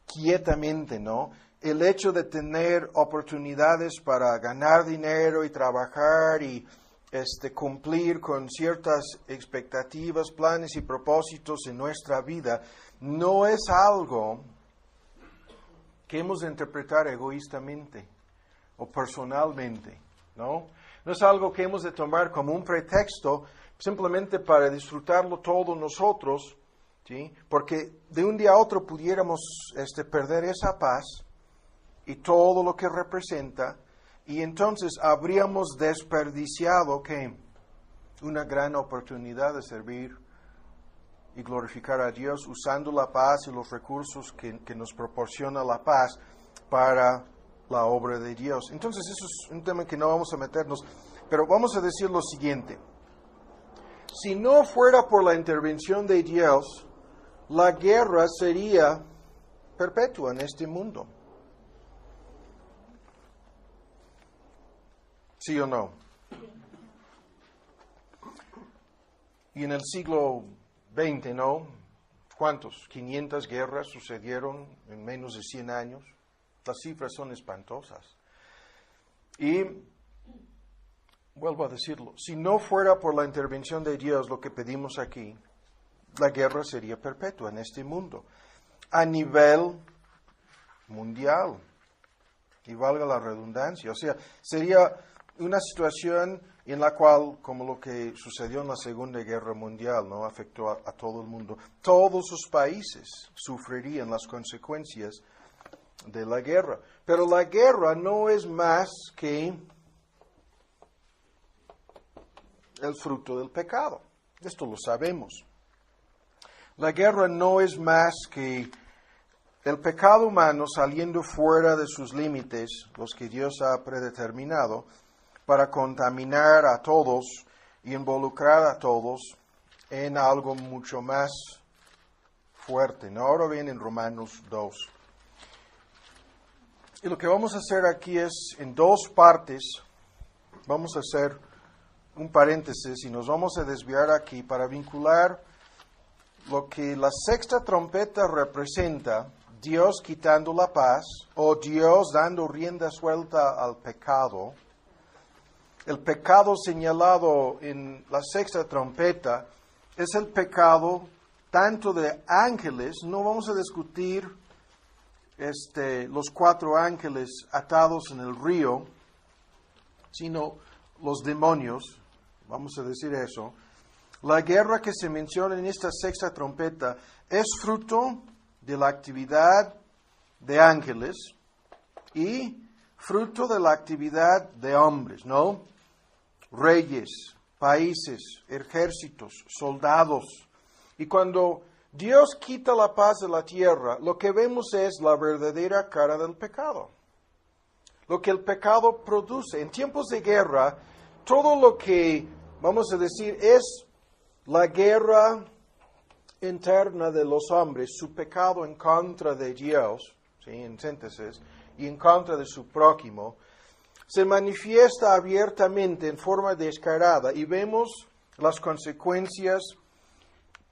quietamente, ¿no? El hecho de tener oportunidades para ganar dinero y trabajar y cumplir con ciertas expectativas, planes y propósitos en nuestra vida, no es algo que hemos de interpretar egoístamente o personalmente, ¿no? No es algo que hemos de tomar como un pretexto simplemente para disfrutarlo todos nosotros, ¿sí? Porque de un día a otro pudiéramos perder esa paz y todo lo que representa, Y entonces habríamos desperdiciado ¿qué? Una gran oportunidad de servir y glorificar a Dios usando la paz y los recursos que nos proporciona la paz para la obra de Dios. Entonces eso es un tema que no vamos a meternos, pero vamos a decir lo siguiente. Si no fuera por la intervención de Dios, la guerra sería perpetua en este mundo. ¿Sí o no? Y en el siglo XX, ¿no? ¿Cuántos? 500 guerras sucedieron en menos de 100 años. Las cifras son espantosas. Y, vuelvo a decirlo, si no fuera por la intervención de Dios lo que pedimos aquí, la guerra sería perpetua en este mundo, a nivel mundial. Y valga la redundancia, o sea, sería una situación en la cual, como lo que sucedió en la Segunda Guerra Mundial, ¿no? Afectó a todo el mundo. Todos los países sufrirían las consecuencias de la guerra. Pero la guerra no es más que el fruto del pecado. Esto lo sabemos. La guerra no es más que el pecado humano saliendo fuera de sus límites, los que Dios ha predeterminado, para contaminar a todos y involucrar a todos en algo mucho más fuerte, ¿no? Ahora bien en Romanos 2. Y lo que vamos a hacer aquí es, en dos partes, vamos a hacer un paréntesis y nos vamos a desviar aquí para vincular lo que la sexta trompeta representa, Dios quitando la paz o Dios dando rienda suelta al pecado. El pecado señalado en la sexta trompeta es el pecado tanto de ángeles, no vamos a discutir los 4 ángeles atados en el río, sino los demonios, vamos a decir eso. La guerra que se menciona en esta sexta trompeta es fruto de la actividad de ángeles y fruto de la actividad de hombres, ¿no? Reyes, países, ejércitos, soldados. Y cuando Dios quita la paz de la tierra, lo que vemos es la verdadera cara del pecado. Lo que el pecado produce. En tiempos de guerra, todo lo que, vamos a decir, es la guerra interna de los hombres, su pecado en contra de Dios, ¿sí? En síntesis, y en contra de su prójimo, se manifiesta abiertamente en forma descarada y vemos las consecuencias,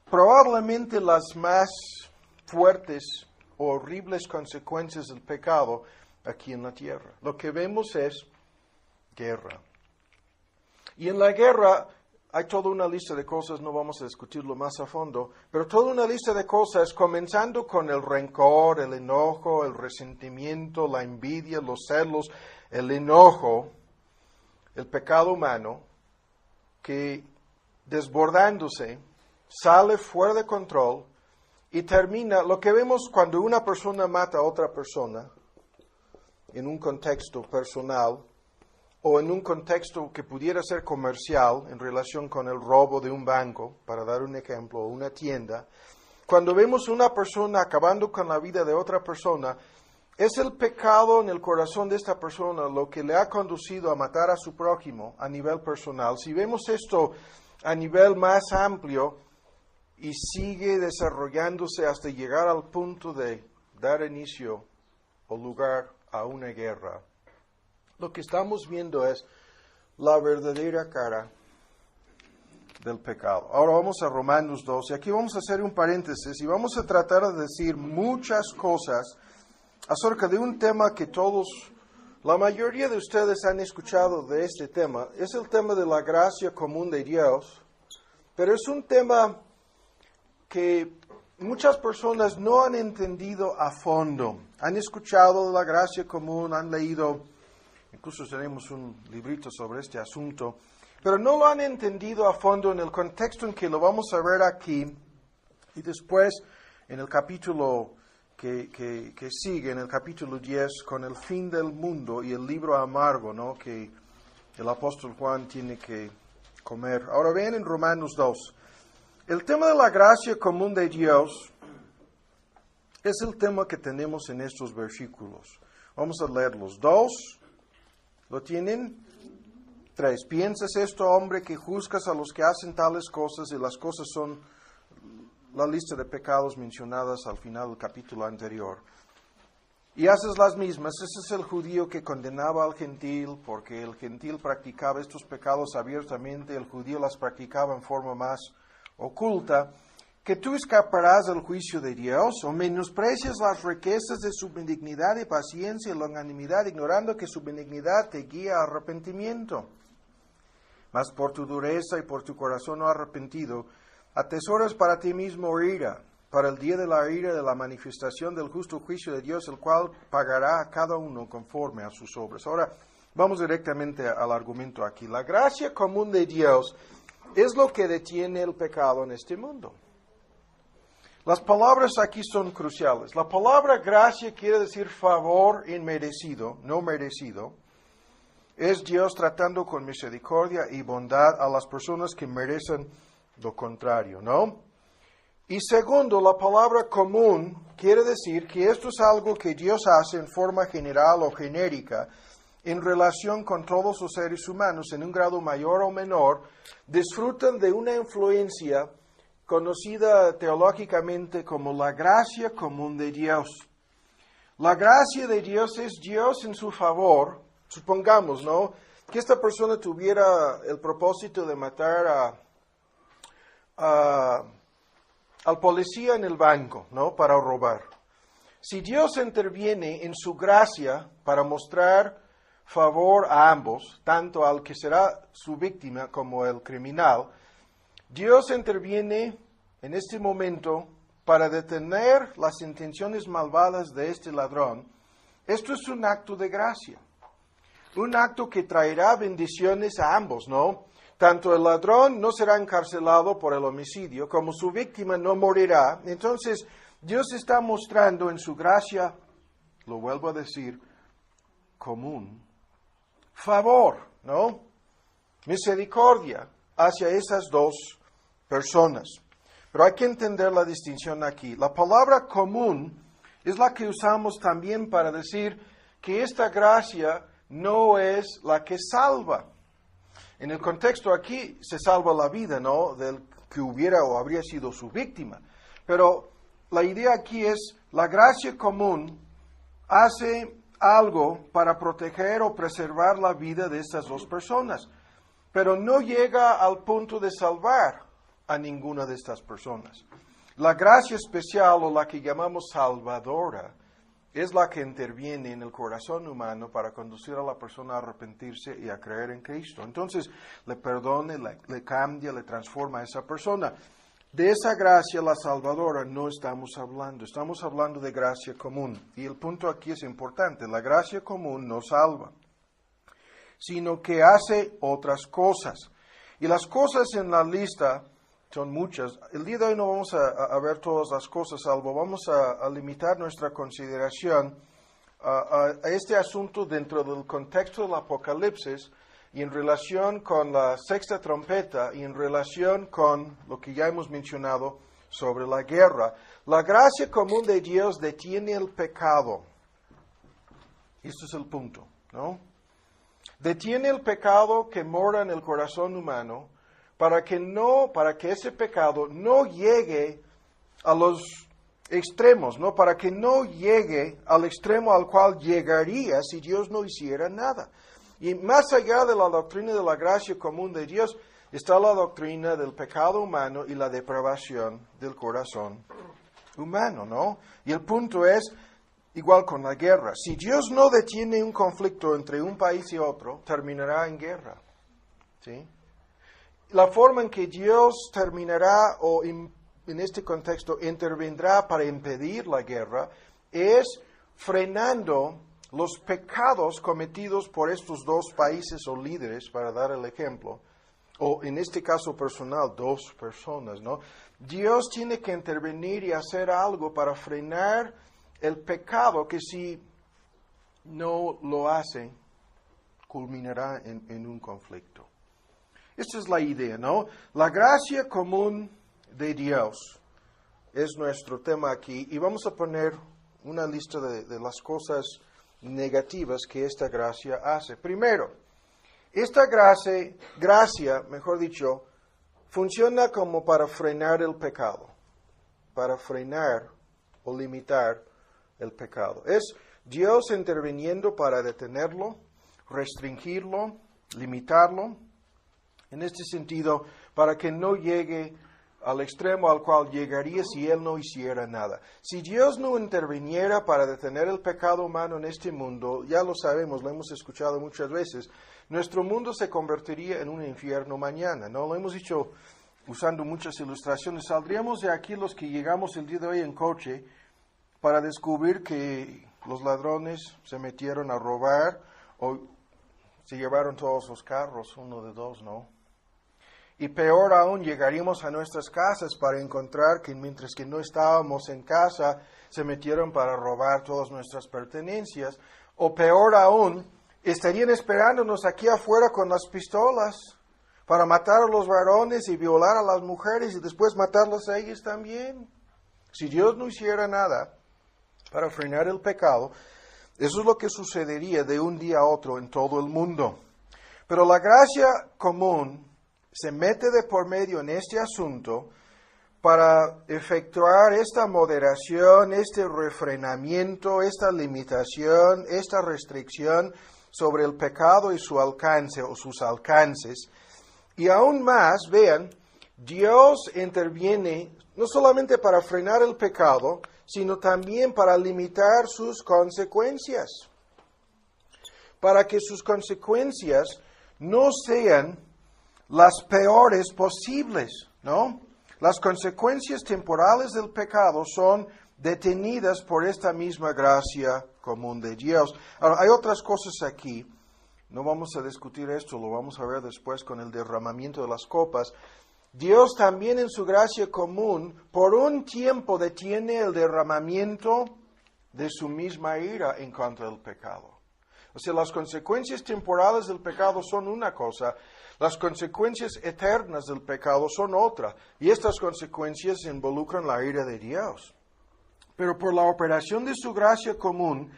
probablemente las más fuertes o horribles consecuencias del pecado aquí en la tierra. Lo que vemos es guerra. Y en la guerra hay toda una lista de cosas, no vamos a discutirlo más a fondo, pero toda una lista de cosas, comenzando con el rencor, el enojo, el resentimiento, la envidia, los celos, el enojo, el pecado humano, que desbordándose, sale fuera de control y termina, lo que vemos cuando una persona mata a otra persona, en un contexto personal, o en un contexto que pudiera ser comercial, en relación con el robo de un banco, para dar un ejemplo, o una tienda, cuando vemos una persona acabando con la vida de otra persona, es el pecado en el corazón de esta persona lo que le ha conducido a matar a su prójimo a nivel personal. Si vemos esto a nivel más amplio y sigue desarrollándose hasta llegar al punto de dar inicio o lugar a una guerra, lo que estamos viendo es la verdadera cara del pecado. Ahora vamos a Romanos 2 y aquí vamos a hacer un paréntesis y vamos a tratar de decir muchas cosas acerca de un tema que todos, la mayoría de ustedes han escuchado de este tema. Es el tema de la gracia común de Dios, pero es un tema que muchas personas no han entendido a fondo. Han escuchado de la gracia común, han leído, incluso tenemos un librito sobre este asunto, pero no lo han entendido a fondo en el contexto en que lo vamos a ver aquí y después en el capítulo que sigue en el capítulo 10 con el fin del mundo y el libro amargo, ¿no?, que el apóstol Juan tiene que comer. Ahora ven en Romanos 2. El tema de la gracia común de Dios es el tema que tenemos en estos versículos. Vamos a leerlos. 2, ¿lo tienen? 3. ¿Piensas esto, hombre, que juzgas a los que hacen tales cosas, y las cosas son la lista de pecados mencionadas al final del capítulo anterior, y haces las mismas? Ese es el judío que condenaba al gentil, porque el gentil practicaba estos pecados abiertamente, el judío las practicaba en forma más oculta. ¿Que tú escaparás del juicio de Dios, o menosprecias las riquezas de su benignidad y paciencia y longanimidad, ignorando que su benignidad te guía a arrepentimiento? Mas por tu dureza y por tu corazón no arrepentido, atesoras para ti mismo ira, para el día de la ira de la manifestación del justo juicio de Dios, el cual pagará a cada uno conforme a sus obras. Ahora, vamos directamente al argumento aquí. La gracia común de Dios es lo que detiene el pecado en este mundo. Las palabras aquí son cruciales. La palabra gracia quiere decir favor inmerecido, no merecido. Es Dios tratando con misericordia y bondad a las personas que merecen lo contrario, ¿no? Y segundo, la palabra común quiere decir que esto es algo que Dios hace en forma general o genérica en relación con todos los seres humanos, en un grado mayor o menor, disfrutan de una influencia conocida teológicamente como la gracia común de Dios. La gracia de Dios es Dios en su favor. Supongamos, ¿no?, que esta persona tuviera el propósito de matar al policía en el banco, ¿no?, para robar. Si Dios interviene en su gracia para mostrar favor a ambos, tanto al que será su víctima como el criminal, Dios interviene en este momento para detener las intenciones malvadas de este ladrón. Esto es un acto de gracia, un acto que traerá bendiciones a ambos, ¿no? Tanto el ladrón no será encarcelado por el homicidio, como su víctima no morirá. Entonces, Dios está mostrando en su gracia, lo vuelvo a decir, común, favor, ¿no?, misericordia hacia esas dos personas. Pero hay que entender la distinción aquí. La palabra común es la que usamos también para decir que esta gracia no es la que salva. En el contexto aquí se salva la vida, ¿no?, del que hubiera o habría sido su víctima. Pero la idea aquí es, la gracia común hace algo para proteger o preservar la vida de estas dos personas, pero no llega al punto de salvar a ninguna de estas personas. La gracia especial, o la que llamamos salvadora, es la que interviene en el corazón humano para conducir a la persona a arrepentirse y a creer en Cristo. Entonces, le perdona, le cambia, le transforma a esa persona. De esa gracia, la salvadora, no estamos hablando. Estamos hablando de gracia común. Y el punto aquí es importante. La gracia común no salva, sino que hace otras cosas. Y las cosas en la lista son muchas. El día de hoy no vamos a ver todas las cosas, salvo vamos a limitar nuestra consideración a este asunto dentro del contexto del Apocalipsis y en relación con la sexta trompeta y en relación con lo que ya hemos mencionado sobre la guerra. La gracia común de Dios detiene el pecado. Este es el punto, ¿no? Detiene el pecado que mora en el corazón humano para que ese pecado no llegue a los extremos, ¿no? Para que no llegue al extremo al cual llegaría si Dios no hiciera nada. Y más allá de la doctrina de la gracia común de Dios, está la doctrina del pecado humano y la depravación del corazón humano, ¿no? Y el punto es, igual con la guerra, si Dios no detiene un conflicto entre un país y otro, terminará en guerra, ¿sí? La forma en que Dios terminará, o en este contexto intervendrá para impedir la guerra, es frenando los pecados cometidos por estos dos países o líderes, para dar el ejemplo, o en este caso personal, dos personas, ¿no? Dios tiene que intervenir y hacer algo para frenar el pecado que si no lo hace, culminará en un conflicto. Esta es la idea, ¿no? La gracia común de Dios es nuestro tema aquí y vamos a poner una lista de las cosas negativas que esta gracia hace. Primero, esta gracia, mejor dicho, funciona como para frenar el pecado, para frenar o limitar el pecado. Es Dios interviniendo para detenerlo, restringirlo, limitarlo. En este sentido, para que no llegue al extremo al cual llegaría si Él no hiciera nada. Si Dios no interviniera para detener el pecado humano en este mundo, ya lo sabemos, lo hemos escuchado muchas veces, nuestro mundo se convertiría en un infierno mañana, ¿no? Lo hemos dicho usando muchas ilustraciones. Saldríamos de aquí los que llegamos el día de hoy en coche para descubrir que los ladrones se metieron a robar o se llevaron todos los carros, uno de dos, ¿no? Y peor aún, llegaríamos a nuestras casas para encontrar que mientras que no estábamos en casa, se metieron para robar todas nuestras pertenencias. O peor aún, estarían esperándonos aquí afuera con las pistolas para matar a los varones y violar a las mujeres y después matarlas a ellas también. Si Dios no hiciera nada para frenar el pecado, eso es lo que sucedería de un día a otro en todo el mundo. Pero la gracia común se mete de por medio en este asunto para efectuar esta moderación, este refrenamiento, esta limitación, esta restricción sobre el pecado y su alcance o sus alcances. Y aún más, vean, Dios interviene no solamente para frenar el pecado, sino también para limitar sus consecuencias, para que sus consecuencias no sean las peores posibles, ¿no? Las consecuencias temporales del pecado son detenidas por esta misma gracia común de Dios. Ahora, hay otras cosas aquí, no vamos a discutir esto, lo vamos a ver después con el derramamiento de las copas. Dios también en su gracia común, por un tiempo detiene el derramamiento de su misma ira en contra del pecado. O sea, las consecuencias temporales del pecado son una cosa, las consecuencias eternas del pecado son otra, y estas consecuencias involucran la ira de Dios. Pero por la operación de su gracia común,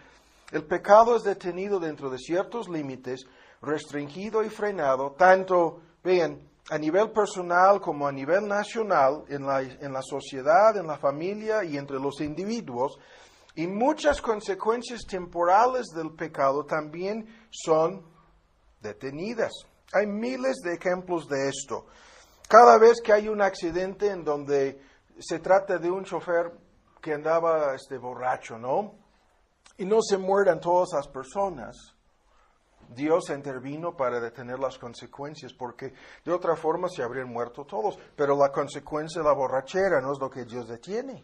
el pecado es detenido dentro de ciertos límites, restringido y frenado, tanto, vean, a nivel personal como a nivel nacional, en la sociedad, en la familia y entre los individuos, y muchas consecuencias temporales del pecado también son detenidas. Hay miles de ejemplos de esto. Cada vez que hay un accidente en donde se trata de un chofer que andaba borracho, ¿no? Y no se mueran todas las personas, Dios intervino para detener las consecuencias, porque de otra forma se habrían muerto todos. Pero la consecuencia de la borrachera no es lo que Dios detiene.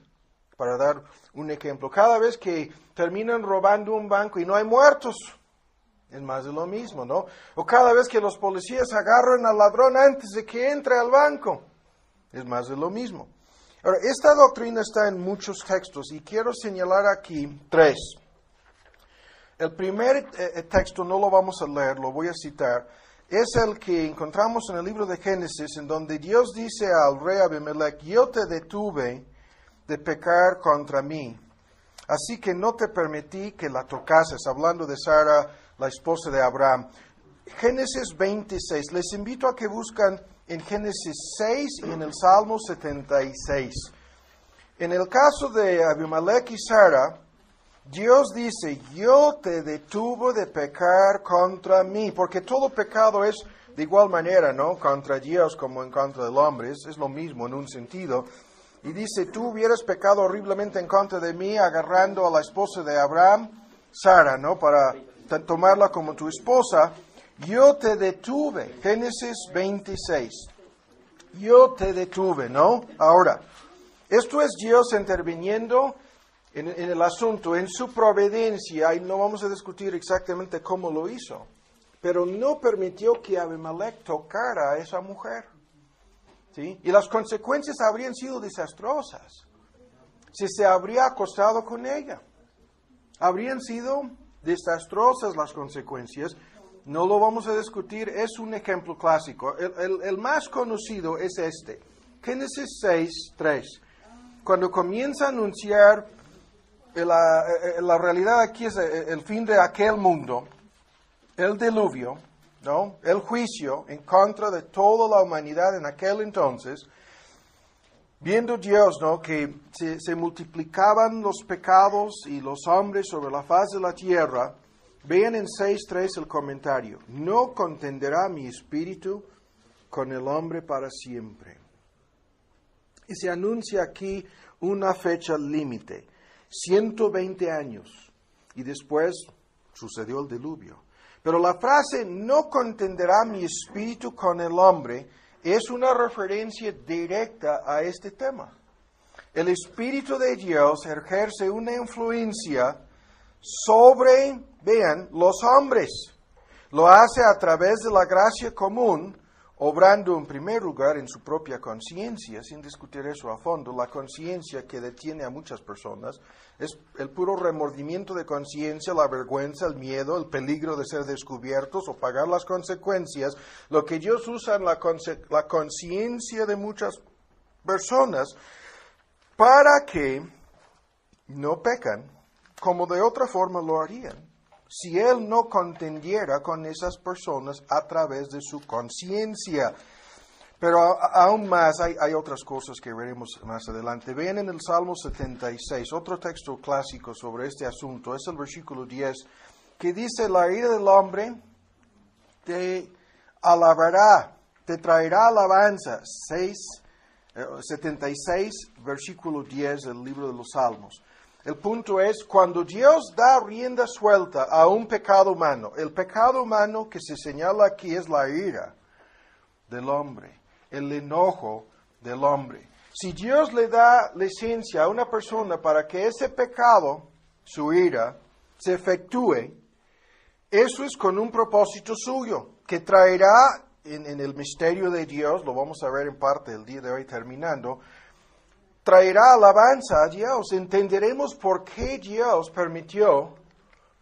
Para dar un ejemplo, cada vez que terminan robando un banco y no hay muertos, es más de lo mismo, ¿no? O cada vez que los policías agarran al ladrón antes de que entre al banco, es más de lo mismo. Ahora, esta doctrina está en muchos textos y quiero señalar aquí 3. El primer texto no lo vamos a leer, lo voy a citar. Es el que encontramos en el libro de Génesis, en donde Dios dice al rey Abimelech: yo te detuve de pecar contra mí, así que no te permití que la tocases, hablando de Sara, la esposa de Abraham. Génesis 26, les invito a que buscan en Génesis 6 y en el Salmo 76. En el caso de Abimelech y Sara, Dios dice: yo te detuve de pecar contra mí, porque todo pecado es de igual manera, ¿no? Contra Dios como en contra del hombre, es lo mismo en un sentido. Y dice: tú hubieras pecado horriblemente en contra de mí agarrando a la esposa de Abraham, Sara, ¿no? Para tomarla como tu esposa. Yo te detuve. Génesis 26. Yo te detuve, ¿no? Ahora, esto es Dios interviniendo en el asunto, en su providencia, y no vamos a discutir exactamente cómo lo hizo, pero no permitió que Abimelech tocara a esa mujer. ¿Sí? Y las consecuencias habrían sido desastrosas si se habría acostado con ella. habrían sido desastrosas las consecuencias. No lo vamos a discutir, es un ejemplo clásico. El más conocido es este, Génesis 6:3. Cuando comienza a anunciar la realidad aquí es el fin de aquel mundo, el diluvio, ¿no? El juicio en contra de toda la humanidad en aquel entonces, viendo Dios, ¿no?, que se multiplicaban los pecados y los hombres sobre la faz de la tierra, vean en 6:3 el comentario, no contenderá mi espíritu con el hombre para siempre. Y se anuncia aquí una fecha límite, 120 años, y después sucedió el diluvio. Pero la frase, no contenderá mi espíritu con el hombre, es una referencia directa a este tema. El Espíritu de Dios ejerce una influencia sobre, vean, los hombres. Lo hace a través de la gracia común, obrando en primer lugar en su propia conciencia, sin discutir eso a fondo. La conciencia que detiene a muchas personas es el puro remordimiento de conciencia, la vergüenza, el miedo, el peligro de ser descubiertos o pagar las consecuencias. Lo que Dios usa en la conciencia de muchas personas para que no pecan como de otra forma lo harían si Él no contendiera con esas personas a través de su conciencia. Pero aún más, hay otras cosas que veremos más adelante. Vean en el Salmo 76, otro texto clásico sobre este asunto, es el versículo 10, que dice, la ira del hombre te alabará, te traerá alabanza. 76, versículo 10 del libro de los Salmos. El punto es, cuando Dios da rienda suelta a un pecado humano, el pecado humano que se señala aquí es la ira del hombre, el enojo del hombre. Si Dios le da licencia a una persona para que ese pecado, su ira, se efectúe, eso es con un propósito suyo, que traerá en el misterio de Dios, lo vamos a ver en parte el día de hoy terminando, traerá alabanza a Dios. Entenderemos por qué Dios permitió,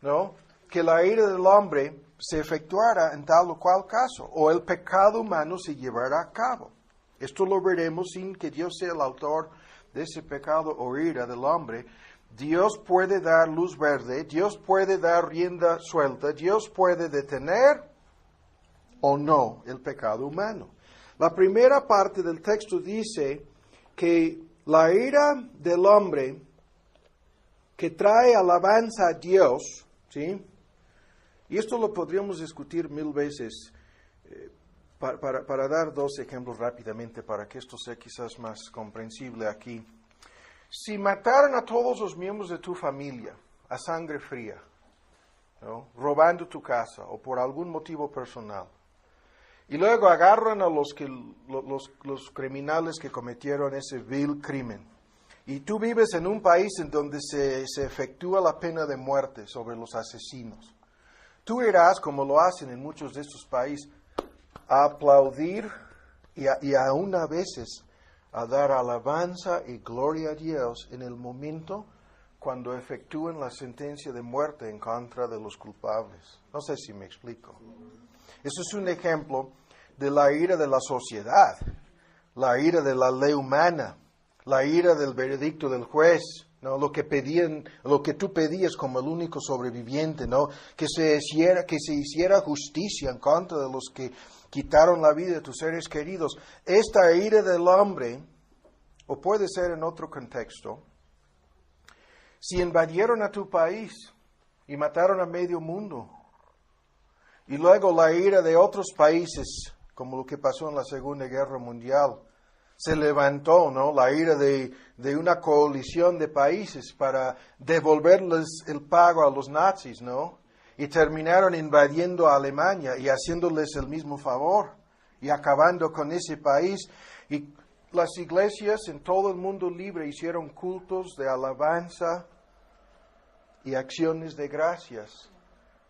¿no?, que la ira del hombre se efectuara en tal o cual caso, o el pecado humano se llevará a cabo. Esto lo veremos sin que Dios sea el autor de ese pecado o ira del hombre. Dios puede dar luz verde, Dios puede dar rienda suelta, Dios puede detener o no el pecado humano. La primera parte del texto dice que la ira del hombre que trae alabanza a Dios, ¿sí? Y esto lo podríamos discutir 1000 veces, para dar dos ejemplos rápidamente, para que esto sea quizás más comprensible aquí. Si mataran a todos los miembros de tu familia a sangre fría, ¿no?, robando tu casa o por algún motivo personal, y luego agarran a los criminales que cometieron ese vil crimen. Y tú vives en un país en donde se efectúa la pena de muerte sobre los asesinos. Tú irás, como lo hacen en muchos de estos países, a aplaudir y aún a veces a dar alabanza y gloria a Dios en el momento cuando efectúen la sentencia de muerte en contra de los culpables. No sé si me explico. Eso es un ejemplo de la ira de la sociedad, la ira de la ley humana, la ira del veredicto del juez, ¿no? Lo que tú pedías como el único sobreviviente, ¿no? Que se hiciera justicia en contra de los que quitaron la vida de tus seres queridos. Esta ira del hombre, o puede ser en otro contexto, si invadieron a tu país y mataron a medio mundo, y luego la ira de otros países, como lo que pasó en la Segunda Guerra Mundial, se levantó, ¿no?, la ira de una coalición de países para devolverles el pago a los nazis, ¿no? Y terminaron invadiendo a Alemania y haciéndoles el mismo favor y acabando con ese país. Y las iglesias en todo el mundo libre hicieron cultos de alabanza y acciones de gracias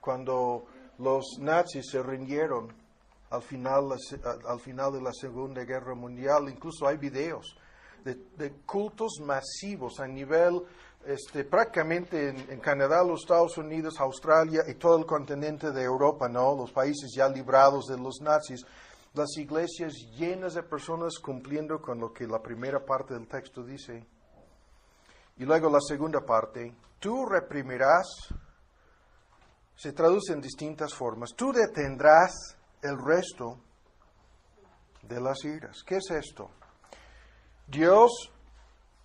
cuando los nazis se rindieron al final de la Segunda Guerra Mundial. Incluso hay videos de cultos masivos a nivel, prácticamente en Canadá, los Estados Unidos, Australia y todo el continente de Europa, ¿no? Los países ya librados de los nazis, las iglesias llenas de personas cumpliendo con lo que la primera parte del texto dice. Y luego la segunda parte, tú reprimirás, se traduce en distintas formas, tú detendrás el resto de las iras. ¿Qué es esto? Dios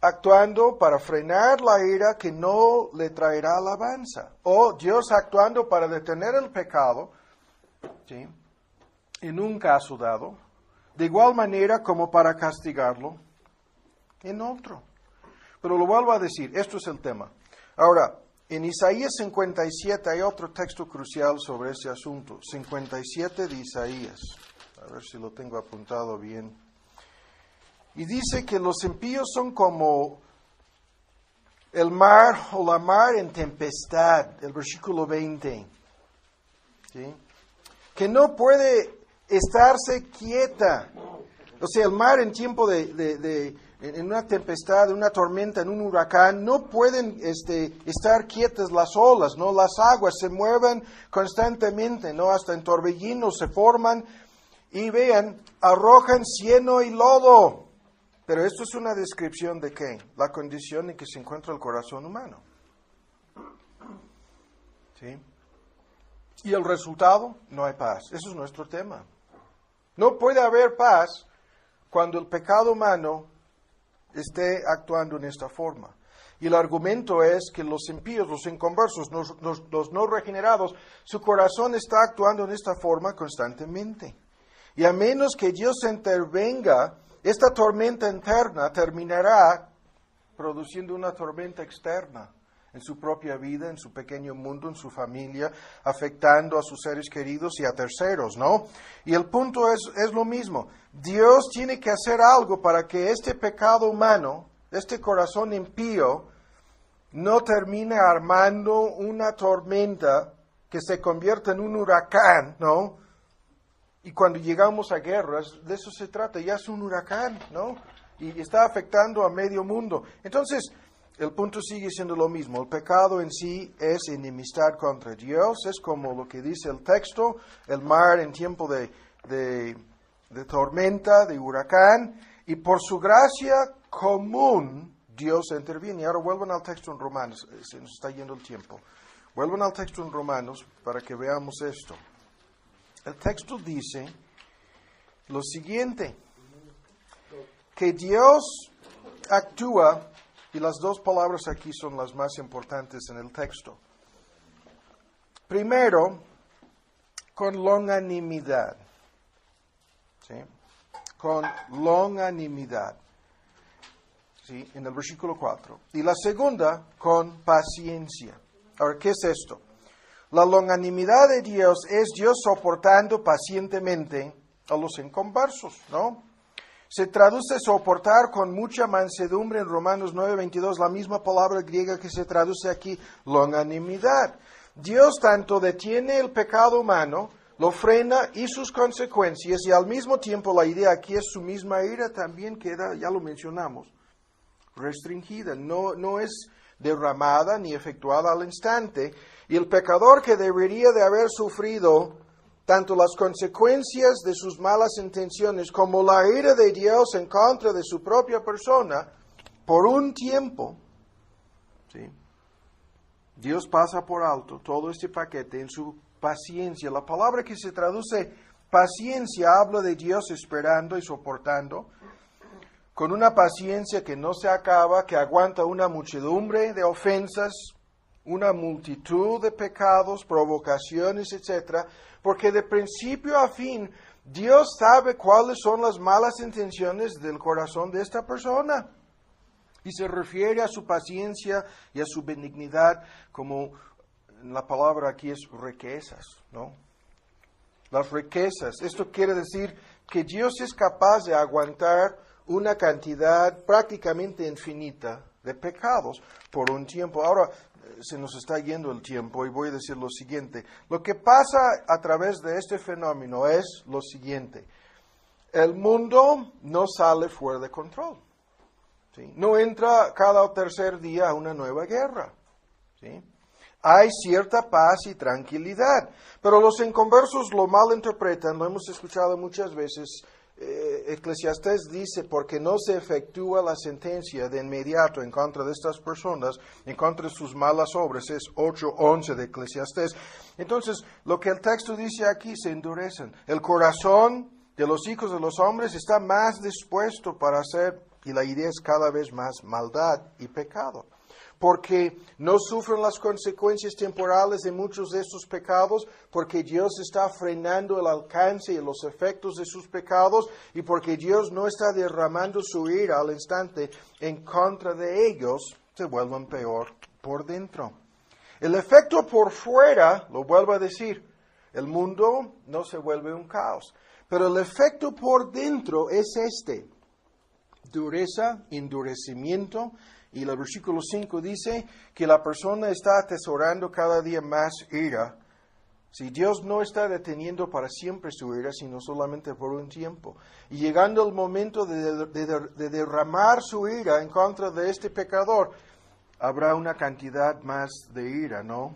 actuando para frenar la ira que no le traerá alabanza. O Dios actuando para detener el pecado, ¿sí?, en un caso dado, de igual manera como para castigarlo en otro. Pero lo vuelvo a decir, esto es el tema. Ahora, en Isaías 57 hay otro texto crucial sobre ese asunto. 57 de Isaías. A ver si lo tengo apuntado bien. Y dice que los impíos son como el mar o la mar en tempestad, el versículo 20. ¿Sí? Que no puede estarse quieta. O sea, el mar en tiempo en una tempestad, en una tormenta, en un huracán, no pueden estar quietas las olas, ¿no? Las aguas se mueven constantemente, ¿no? Hasta en torbellinos se forman y vean, arrojan cieno y lodo. Pero esto es una descripción de ¿qué? La condición en que se encuentra el corazón humano. ¿Sí? Y el resultado, no hay paz. Eso es nuestro tema. No puede haber paz cuando el pecado humano esté actuando en esta forma. Y el argumento es que los impíos, los inconversos, los no regenerados, su corazón está actuando en esta forma constantemente. Y a menos que Dios intervenga, esta tormenta interna terminará produciendo una tormenta externa en su propia vida, en su pequeño mundo, en su familia, afectando a sus seres queridos y a terceros, ¿no? Y el punto es lo mismo. Dios tiene que hacer algo para que este pecado humano, este corazón impío, no termine armando una tormenta que se convierta en un huracán, ¿no? Y cuando llegamos a guerras, de eso se trata, ya es un huracán, ¿no? Y está afectando a medio mundo. Entonces, el punto sigue siendo lo mismo. El pecado en sí es enemistad contra Dios, es como lo que dice el texto, el mar en tiempo de tormenta, de huracán, y por su gracia común Dios interviene. Y ahora vuelvan al texto en Romanos, se nos está yendo el tiempo. Vuelvan al texto en Romanos para que veamos esto. El texto dice lo siguiente, que Dios actúa, y las dos palabras aquí son las más importantes en el texto. Primero, con longanimidad. ¿Sí? Con longanimidad. ¿Sí? En el versículo 4. Y la segunda, con paciencia. Ahora, ¿qué es esto? La longanimidad de Dios es Dios soportando pacientemente a los inconversos, ¿no? Se traduce soportar con mucha mansedumbre en Romanos 9:22, la misma palabra griega que se traduce aquí, longanimidad. Dios tanto detiene el pecado humano, lo frena y sus consecuencias, y al mismo tiempo la idea aquí es su misma ira también queda, ya lo mencionamos, restringida, no es derramada ni efectuada al instante, y el pecador que debería de haber sufrido tanto las consecuencias de sus malas intenciones como la ira de Dios en contra de su propia persona, por un tiempo, ¿sí? Dios pasa por alto todo este paquete en su paciencia. La palabra que se traduce paciencia habla de Dios esperando y soportando, con una paciencia que no se acaba, que aguanta una muchedumbre de ofensas, una multitud de pecados, provocaciones, etc., porque de principio a fin Dios sabe cuáles son las malas intenciones del corazón de esta persona. Y se refiere a su paciencia y a su benignidad como la palabra aquí es riquezas, ¿no? Las riquezas. Esto quiere decir que Dios es capaz de aguantar una cantidad prácticamente infinita de pecados por un tiempo. Ahora, se nos está yendo el tiempo y voy a decir lo siguiente. Lo que pasa a través de este fenómeno es lo siguiente. El mundo no sale fuera de control. ¿sí? No entra cada tercer día a una nueva guerra. ¿Sí? Hay cierta paz y tranquilidad, pero los inconversos lo malinterpretan, lo hemos escuchado muchas veces. Eclesiastés dice, porque no se efectúa la sentencia de inmediato en contra de estas personas, en contra de sus malas obras, es 8:11 de Eclesiastés. Entonces, lo que el texto dice aquí, se endurecen. El corazón de los hijos de los hombres está más dispuesto para hacer, y la idea es cada vez más maldad y pecado. Porque no sufren las consecuencias temporales de muchos de estos pecados, porque Dios está frenando el alcance y los efectos de sus pecados, y porque Dios no está derramando su ira al instante en contra de ellos, se vuelven peor por dentro. El efecto por fuera, lo vuelvo a decir, el mundo no se vuelve un caos, pero el efecto por dentro es este: dureza, endurecimiento. Y el versículo 5 dice que la persona está atesorando cada día más ira. Si Dios no está deteniendo para siempre su ira, sino solamente por un tiempo. Y llegando el momento de derramar su ira en contra de este pecador, habrá una cantidad más de ira, ¿no?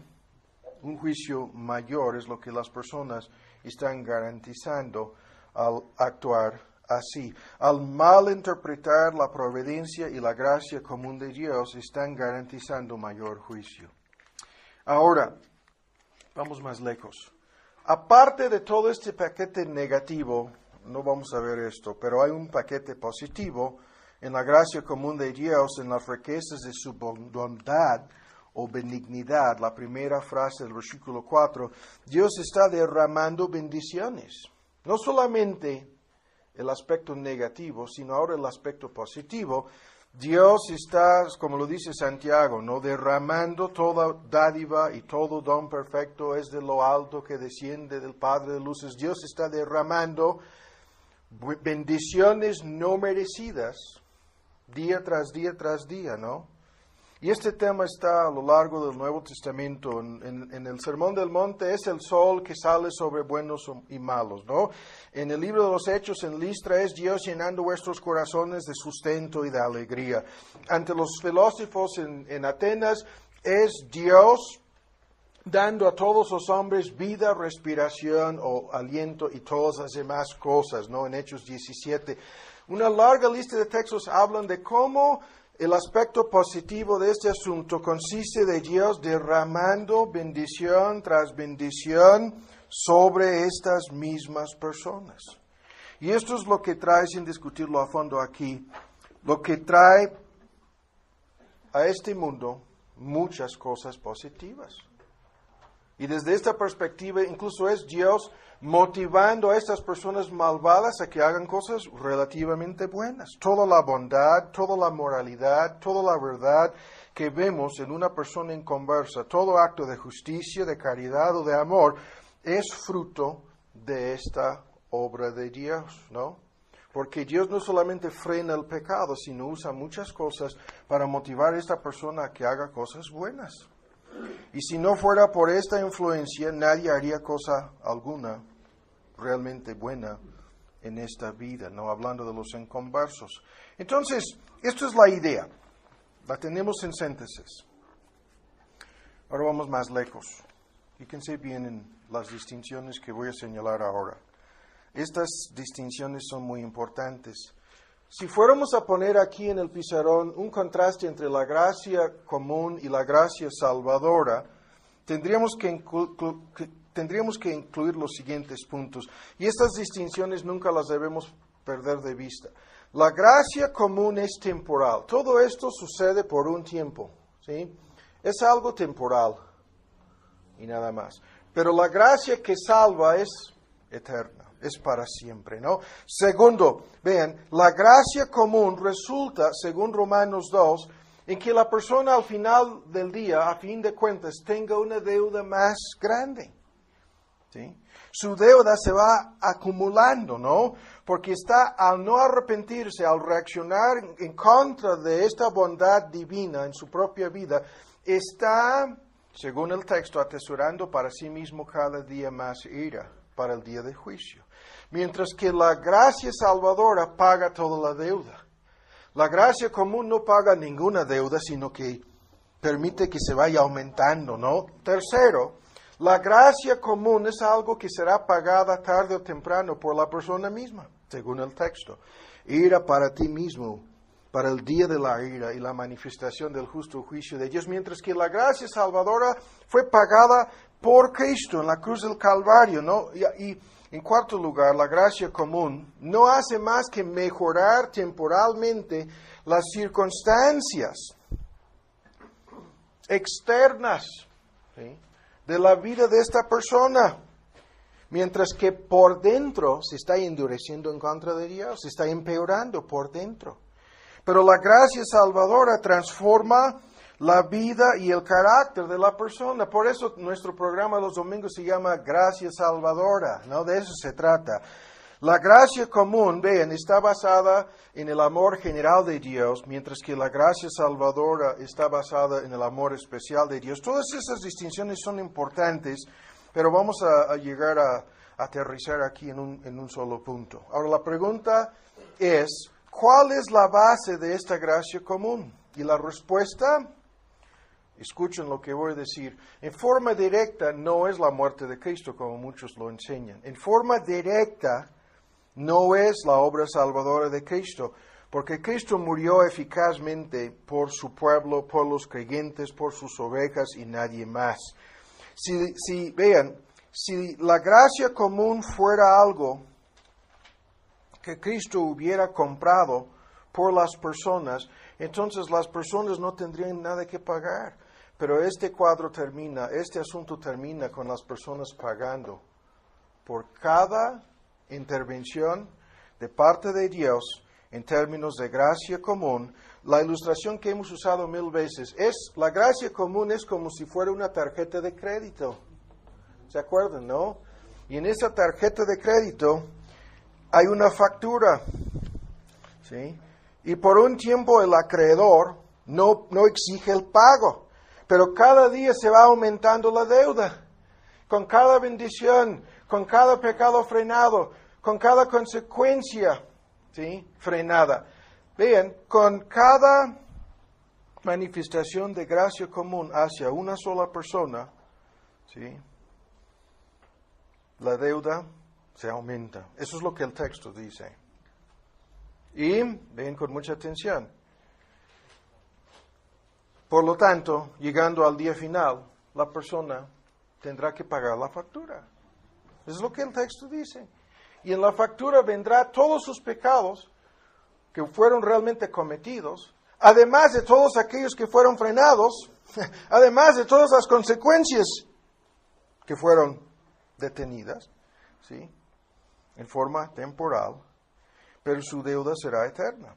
Un juicio mayor es lo que las personas están garantizando al actuar así. Al malinterpretar la providencia y la gracia común de Dios, están garantizando mayor juicio. Ahora, vamos más lejos. Aparte de todo este paquete negativo, no vamos a ver esto, pero hay un paquete positivo en la gracia común de Dios, en las riquezas de su bondad o benignidad. La primera frase del versículo 4, Dios está derramando bendiciones. No solamente el aspecto negativo, sino ahora el aspecto positivo. Dios está, como lo dice Santiago, ¿no? Derramando toda dádiva y todo don perfecto es de lo alto que desciende del Padre de luces. Dios está derramando bendiciones no merecidas día tras día tras día, ¿no? Y este tema está a lo largo del Nuevo Testamento. En el Sermón del Monte es el sol que sale sobre buenos y malos, ¿no? En el libro de los Hechos, en Listra, es Dios llenando vuestros corazones de sustento y de alegría. Ante los filósofos en Atenas, es Dios dando a todos los hombres vida, respiración o aliento y todas las demás cosas, ¿no? En Hechos 17. Una larga lista de textos hablan de cómo el aspecto positivo de este asunto consiste de Dios derramando bendición tras bendición sobre estas mismas personas. Y esto es lo que trae, sin discutirlo a fondo aquí, lo que trae a este mundo muchas cosas positivas. Y desde esta perspectiva, incluso es Dios motivando a estas personas malvadas a que hagan cosas relativamente buenas. Toda la bondad, toda la moralidad, toda la verdad que vemos en una persona inconversa, todo acto de justicia, de caridad o de amor, es fruto de esta obra de Dios, ¿no? Porque Dios no solamente frena el pecado, sino usa muchas cosas para motivar a esta persona a que haga cosas buenas. Y si no fuera por esta influencia, nadie haría cosa alguna realmente buena en esta vida, no hablando de los inconversos. Entonces, esto es la idea. La tenemos en síntesis. Ahora vamos más lejos. Fíjense bien en las distinciones que voy a señalar ahora. Estas distinciones son muy importantes. Si fuéramos a poner aquí en el pizarrón un contraste entre la gracia común y la gracia salvadora, tendríamos que incluir los siguientes puntos. Y estas distinciones nunca las debemos perder de vista. La gracia común es temporal. Todo esto sucede por un tiempo, ¿sí? Es algo temporal y nada más. Pero la gracia que salva es eterna. Es para siempre, ¿no? Segundo, vean, la gracia común resulta, según Romanos 2, en que la persona al final del día, a fin de cuentas, tenga una deuda más grande, ¿sí? Su deuda se va acumulando, ¿no? Porque está, al no arrepentirse, al reaccionar en contra de esta bondad divina en su propia vida, está, según el texto, atesorando para sí mismo cada día más ira para el día de juicio. Mientras que la gracia salvadora paga toda la deuda. La gracia común no paga ninguna deuda, sino que permite que se vaya aumentando, ¿no? Tercero, la gracia común es algo que será pagada tarde o temprano por la persona misma, según el texto. Ira para ti mismo, para el día de la ira y la manifestación del justo juicio de Dios, mientras que la gracia salvadora fue pagada por Cristo en la cruz del Calvario, ¿no? Y en cuarto lugar, la gracia común no hace más que mejorar temporalmente las circunstancias externas, ¿sí?, de la vida de esta persona, mientras que por dentro se está endureciendo en contra de Dios, se está empeorando por dentro. Pero la gracia salvadora transforma la vida y el carácter de la persona. Por eso nuestro programa los domingos se llama Gracia Salvadora, ¿no? De eso se trata. La gracia común, vean, está basada en el amor general de Dios, mientras que la gracia salvadora está basada en el amor especial de Dios. Todas esas distinciones son importantes, pero vamos a llegar a aterrizar aquí en un solo punto. Ahora, la pregunta es, ¿cuál es la base de esta gracia común? Y la respuesta, escuchen lo que voy a decir, en forma directa no es la muerte de Cristo, como muchos lo enseñan. En forma directa no es la obra salvadora de Cristo, porque Cristo murió eficazmente por su pueblo, por los creyentes, por sus ovejas y nadie más. Vean, si la gracia común fuera algo que Cristo hubiera comprado por las personas, entonces las personas no tendrían nada que pagar. Pero este asunto termina con las personas pagando por cada intervención de parte de Dios en términos de gracia común. La ilustración que hemos usado 1000 veces es, la gracia común es como si fuera una tarjeta de crédito. ¿Se acuerdan, no? Y en esa tarjeta de crédito hay una factura, ¿sí? Y por un tiempo el acreedor no exige el pago, pero cada día se va aumentando la deuda. Con cada bendición, con cada pecado frenado, con cada consecuencia, ¿sí?, frenada. Vean, con cada manifestación de gracia común hacia una sola persona, ¿sí?, la deuda se aumenta. Eso es lo que el texto dice. Y ven con mucha atención. Por lo tanto, llegando al día final, la persona tendrá que pagar la factura. Eso es lo que el texto dice. Y en la factura vendrá todos sus pecados que fueron realmente cometidos, además de todos aquellos que fueron frenados, además de todas las consecuencias que fueron detenidas, ¿sí?, en forma temporal, pero su deuda será eterna,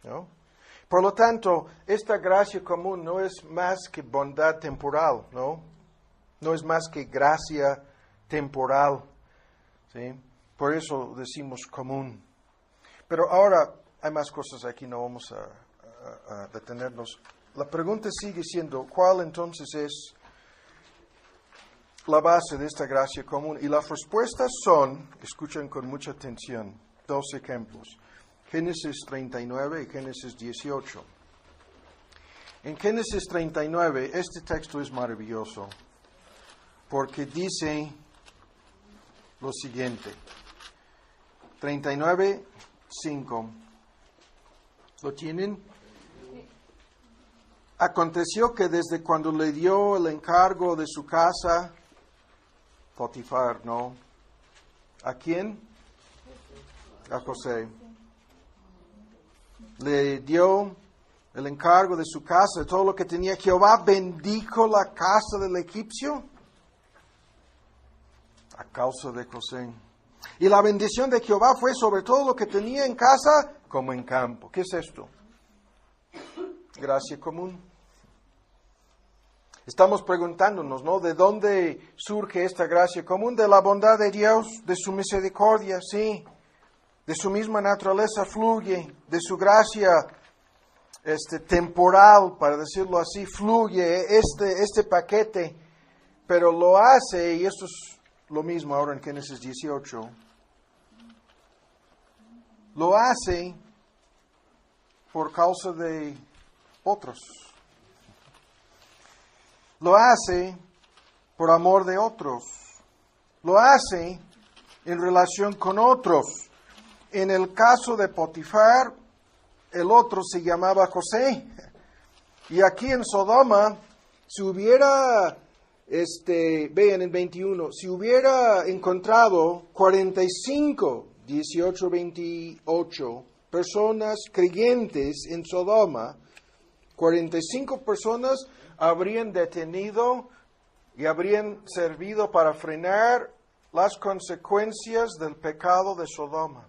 ¿no? Por lo tanto, esta gracia común no es más que bondad temporal, ¿no? No es más que gracia temporal, ¿sí? Por eso decimos común. Pero ahora hay más cosas aquí, no vamos a detenernos. La pregunta sigue siendo, ¿cuál entonces es la base de esta gracia común? Y las respuestas son, escuchen con mucha atención, 2 ejemplos. Génesis 39 y Génesis 18. En Génesis 39, este texto es maravilloso, porque dice lo siguiente. 39, 5. ¿Lo tienen? Aconteció que desde cuando le dio el encargo de su casa, Potifar, ¿no? ¿A quién? A José. Le dio el encargo de su casa, de todo lo que tenía. Jehová bendijo la casa del egipcio a causa de José. Y la bendición de Jehová fue sobre todo lo que tenía en casa como en campo. ¿Qué es esto? Gracia común. Estamos preguntándonos, ¿no? ¿De dónde surge esta gracia común? De la bondad de Dios, de su misericordia, sí. De su misma naturaleza fluye, de su gracia temporal, para decirlo así, fluye este paquete, pero lo hace, y esto es lo mismo ahora en Génesis 18, lo hace por causa de otros. Lo hace por amor de otros. Lo hace en relación con otros. En el caso de Potifar, el otro se llamaba José. Y aquí en Sodoma, si hubiera, vean el 21, si hubiera encontrado 45, 18, 28 personas creyentes en Sodoma, 45 personas habrían detenido y habrían servido para frenar las consecuencias del pecado de Sodoma.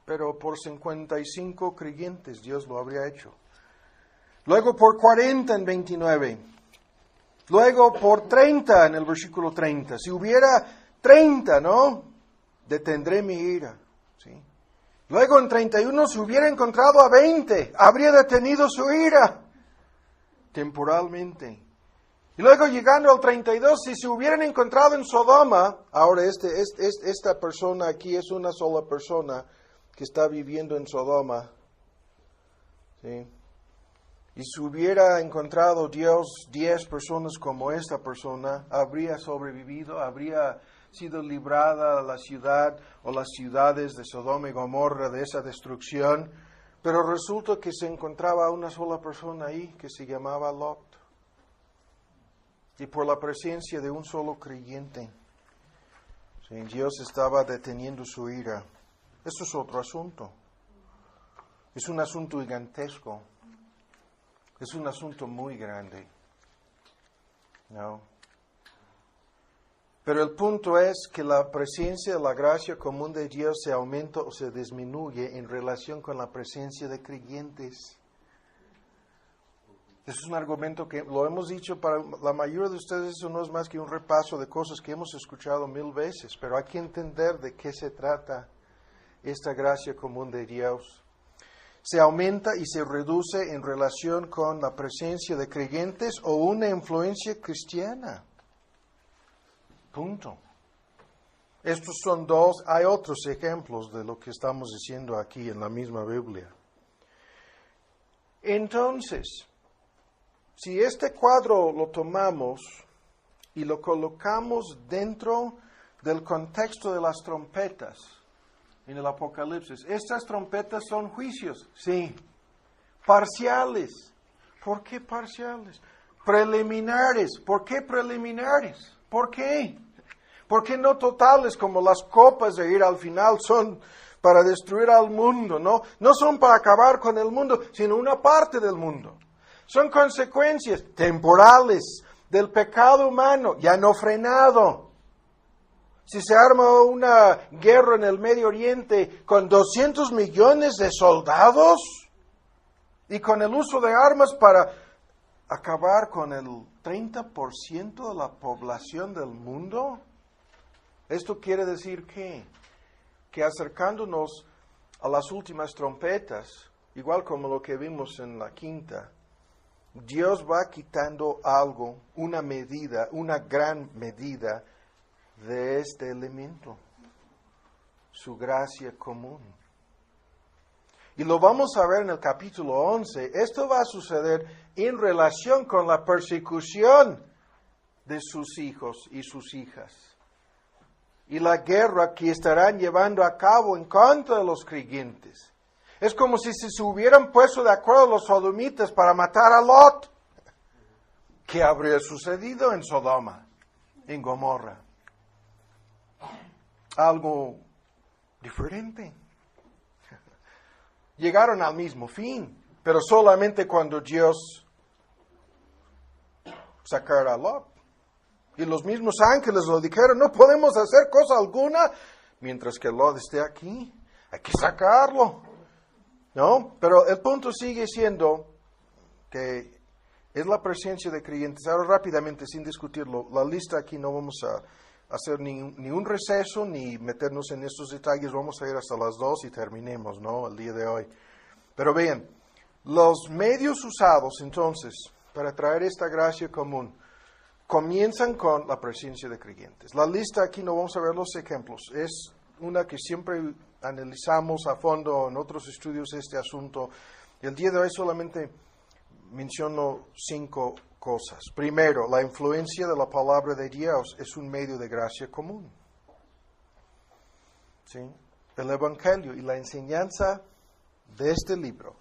Pero por 55 creyentes Dios lo habría hecho. Luego por 40 en 29. Luego por 30 en el versículo 30. Si hubiera 30, ¿no? Detendré mi ira. ¿Sí? Luego en 31, si hubiera encontrado a 20, habría detenido su ira temporalmente. Y luego llegando al 32, si se hubieran encontrado en Sodoma, ahora esta persona aquí es una sola persona que está viviendo en Sodoma. ¿Sí? Y si hubiera encontrado Dios 10 personas como esta persona, habría sobrevivido, habría sido librada la ciudad o las ciudades de Sodoma y Gomorra de esa destrucción. Pero resulta que se encontraba una sola persona ahí que se llamaba Lot. Y por la presencia de un solo creyente, ¿sí? Dios estaba deteniendo su ira. Eso es otro asunto. Es un asunto gigantesco. Es un asunto muy grande. ¿No? Pero el punto es que la presencia de la gracia común de Dios se aumenta o se disminuye en relación con la presencia de creyentes. Eso es un argumento que lo hemos dicho para la mayoría de ustedes. Eso no es más que un repaso de cosas que hemos escuchado 1000 veces, pero hay que entender de qué se trata esta gracia común de Dios. Se aumenta y se reduce en relación con la presencia de creyentes o una influencia cristiana. Punto. Estos son dos, hay otros ejemplos de lo que estamos diciendo aquí en la misma Biblia. Entonces, si este cuadro lo tomamos y lo colocamos dentro del contexto de las trompetas en el Apocalipsis, estas trompetas son juicios, sí, parciales. ¿Por qué parciales? Preliminares. ¿Por qué preliminares? ¿Por qué? ¿Por qué no totales como las copas de ira al final son para destruir al mundo? No son para acabar con el mundo, sino una parte del mundo. Son consecuencias temporales del pecado humano ya no frenado. Si se arma una guerra en el Medio Oriente con 200 millones de soldados y con el uso de armas para acabar con el 30% de la población del mundo, esto quiere decir que acercándonos a las últimas trompetas, igual como lo que vimos en la quinta, Dios va quitando algo, una medida, una gran medida de este elemento, su gracia común. Y lo vamos a ver en el capítulo 11. Esto va a suceder en relación con la persecución de sus hijos y sus hijas. Y la guerra que estarán llevando a cabo en contra de los creyentes. Es como si se hubieran puesto de acuerdo los sodomitas para matar a Lot. ¿Qué habría sucedido en Sodoma, en Gomorra? Algo diferente. Llegaron al mismo fin, pero solamente cuando Dios sacara a Lot. Y los mismos ángeles lo dijeron, no podemos hacer cosa alguna mientras que Lot esté aquí. Hay que sacarlo. ¿No? Pero el punto sigue siendo que es la presencia de creyentes. Ahora rápidamente, sin discutirlo, la lista aquí no vamos a hacer ni un receso ni meternos en estos detalles. Vamos a ir hasta las 2 y terminemos, ¿no? El día de hoy. Pero vean, los medios usados entonces para traer esta gracia común comienzan con la presencia de creyentes. La lista aquí no vamos a ver los ejemplos. Es una que siempre analizamos a fondo en otros estudios este asunto. El día de hoy solamente menciono 5 cosas. Primero, la influencia de la palabra de Dios es un medio de gracia común. ¿Sí? El Evangelio y la enseñanza de este libro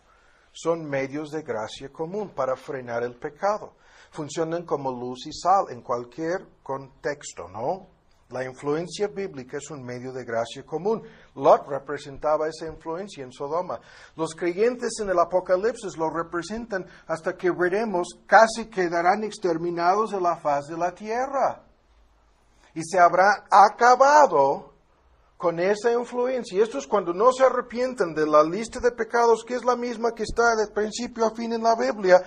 son medios de gracia común para frenar el pecado. Funcionan como luz y sal en cualquier contexto, ¿no? La influencia bíblica es un medio de gracia común. Lot representaba esa influencia en Sodoma. Los creyentes en el Apocalipsis lo representan hasta que veremos casi quedarán exterminados de la faz de la tierra. Y se habrá acabado con esa influencia. Y esto es cuando no se arrepientan de la lista de pecados, que es la misma que está de principio a fin en la Biblia.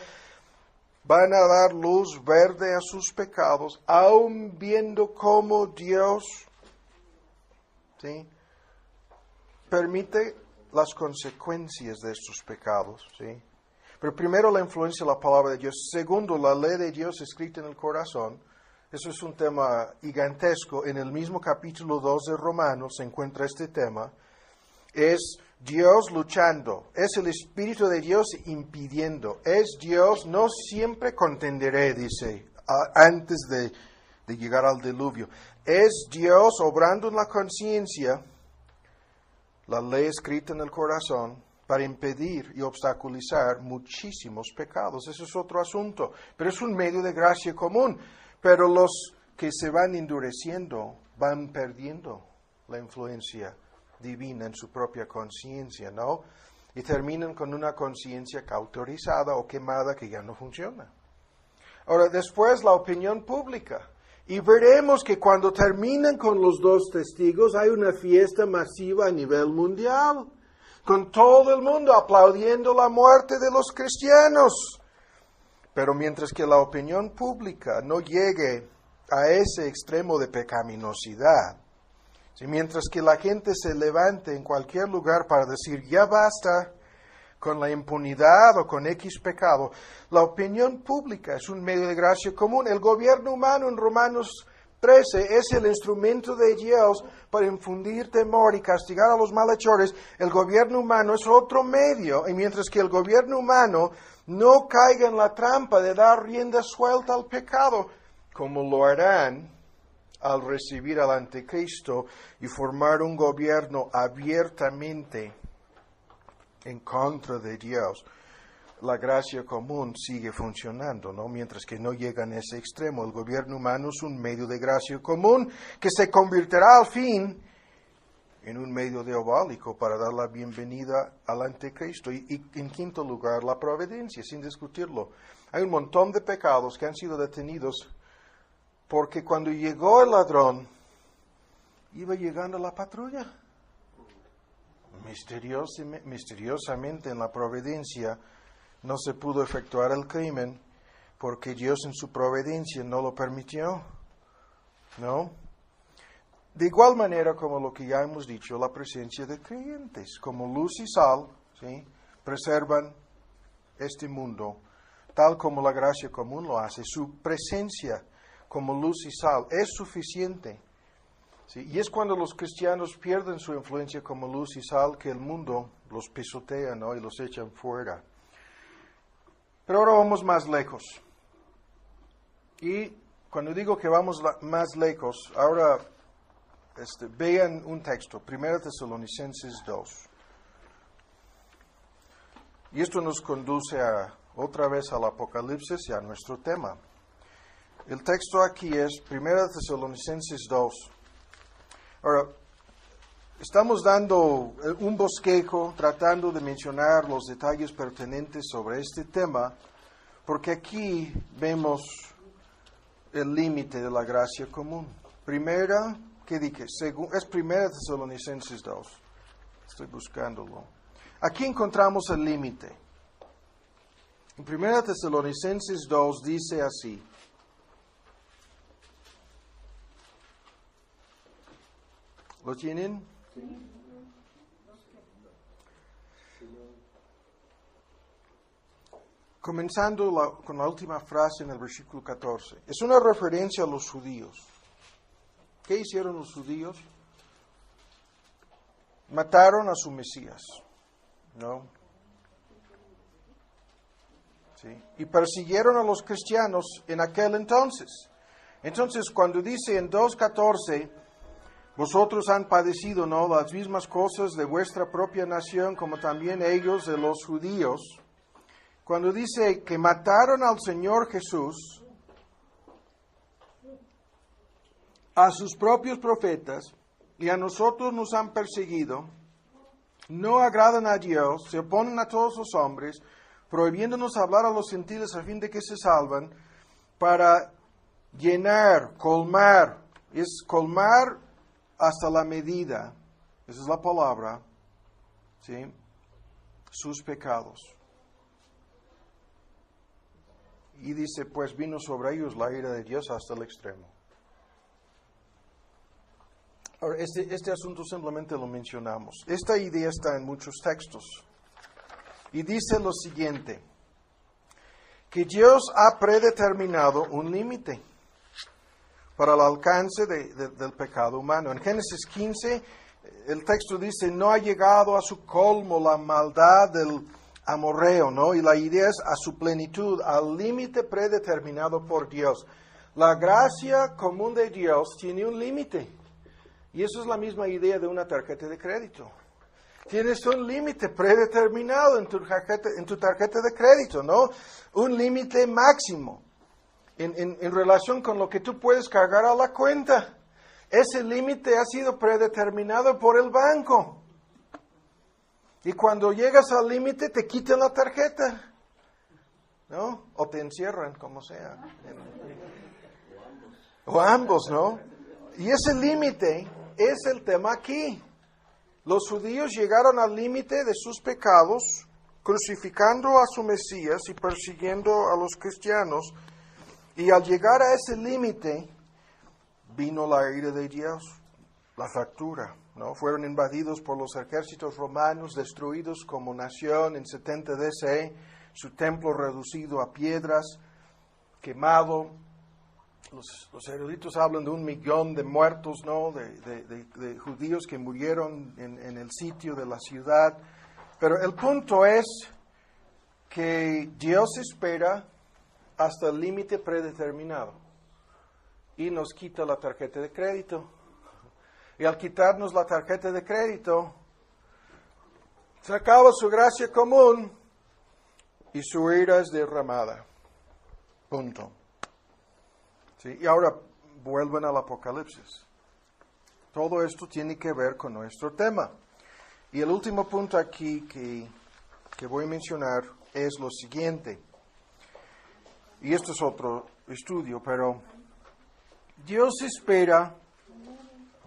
Van a dar luz verde a sus pecados, aun viendo cómo Dios, ¿sí?, permite las consecuencias de estos pecados. ¿Sí? Pero primero la influencia de la palabra de Dios. Segundo, la ley de Dios escrita en el corazón. Eso es un tema gigantesco. En el mismo capítulo 2 de Romanos se encuentra este tema. Es Dios luchando, es el Espíritu de Dios impidiendo, es Dios, no siempre contenderé, dice, antes de llegar al diluvio. Es Dios obrando en la conciencia, la ley escrita en el corazón, para impedir y obstaculizar muchísimos pecados. Eso es otro asunto, pero es un medio de gracia común. Pero los que se van endureciendo van perdiendo la influencia divina en su propia conciencia, ¿no? Y terminan con una conciencia cauterizada o quemada que ya no funciona. Ahora, después la opinión pública. Y veremos que cuando terminan con los 2 testigos hay una fiesta masiva a nivel mundial, con todo el mundo aplaudiendo la muerte de los cristianos. Pero mientras que la opinión pública no llegue a ese extremo de pecaminosidad, mientras que la gente se levante en cualquier lugar para decir, ya basta con la impunidad o con X pecado, la opinión pública es un medio de gracia común. El gobierno humano en Romanos 13 es el instrumento de Dios para infundir temor y castigar a los malhechores. El gobierno humano es otro medio, y mientras que el gobierno humano no caiga en la trampa de dar rienda suelta al pecado, como lo harán al recibir al anticristo y formar un gobierno abiertamente en contra de Dios, la gracia común sigue funcionando, ¿no? Mientras que no llegan a ese extremo. El gobierno humano es un medio de gracia común que se convertirá al fin en un medio diabólico para dar la bienvenida al anticristo. Y en quinto lugar, la providencia, sin discutirlo. Hay un montón de pecados que han sido detenidos porque cuando llegó el ladrón, iba llegando la patrulla. Misteriosamente en la providencia no se pudo efectuar el crimen porque Dios en su providencia no lo permitió. ¿No? De igual manera como lo que ya hemos dicho, la presencia de creyentes, como luz y sal, ¿sí?, preservan este mundo, tal como la gracia común lo hace. Su presencia como luz y sal es suficiente. ¿Sí? Y es cuando los cristianos pierden su influencia como luz y sal que el mundo los pisotea, ¿no?, y los echan fuera. Pero ahora vamos más lejos. Y cuando digo que vamos más lejos, ahora vean un texto, 1 Tesalonicenses 2. Y esto nos conduce otra vez al Apocalipsis y a nuestro tema. El texto aquí es 1 Tesalonicenses 2. Ahora, estamos dando un bosquejo, tratando de mencionar los detalles pertinentes sobre este tema, porque aquí vemos el límite de la gracia común. Primera, ¿qué dije? Es 1 Tesalonicenses 2. Estoy buscándolo. Aquí encontramos el límite. En 1 Tesalonicenses 2 dice así. ¿Lo tienen? Sí. Comenzando con la última frase en el versículo 14. Es una referencia a los judíos. ¿Qué hicieron los judíos? mataron a su Mesías, ¿no? ¿Sí? Y persiguieron a los cristianos en aquel entonces. Entonces, cuando dice en 2:14, vosotros han padecido, ¿no?, las mismas cosas de vuestra propia nación, como también ellos de los judíos. Cuando dice que mataron al Señor Jesús, a sus propios profetas, y a nosotros nos han perseguido, no agradan a Dios, se oponen a todos los hombres, prohibiéndonos hablar a los gentiles a fin de que se salvan, para llenar, colmar, es colmar hasta la medida, esa es la palabra, ¿sí?, sus pecados. Y dice, pues vino sobre ellos la ira de Dios hasta el extremo. Ahora, este asunto simplemente lo mencionamos. Esta idea está en muchos textos. Y dice lo siguiente, que Dios ha predeterminado un límite para el alcance del pecado humano. En Génesis 15, el texto dice, no ha llegado a su colmo la maldad del amorreo, ¿no? Y la idea es a su plenitud, al límite predeterminado por Dios. La gracia común de Dios tiene un límite. Y eso es la misma idea de una tarjeta de crédito. Tienes un límite predeterminado en tu tarjeta de crédito, ¿no? Un límite máximo en relación con lo que tú puedes cargar a la cuenta. Ese límite ha sido predeterminado por el banco. Y cuando llegas al límite te quitan la tarjeta, ¿no? O te encierran, como sea. O ambos, ¿no? Y ese límite es el tema aquí. Los judíos llegaron al límite de sus pecados, crucificando a su Mesías y persiguiendo a los cristianos. Y al llegar a ese límite, vino la ira de Dios, la factura, ¿no? Fueron invadidos por los ejércitos romanos, destruidos como nación en 70 D.C., su templo reducido a piedras, quemado. Los eruditos hablan de 1 millón de muertos, ¿no?, de judíos que murieron en el sitio de la ciudad. Pero el punto es que Dios espera hasta el límite predeterminado y nos quita la tarjeta de crédito. Y al quitarnos la tarjeta de crédito, se acaba su gracia común y su ira es derramada. Punto. ¿Sí? Y ahora vuelven al Apocalipsis. Todo esto tiene que ver con nuestro tema. Y el último punto aquí que voy a mencionar es lo siguiente. Y esto es otro estudio, pero Dios espera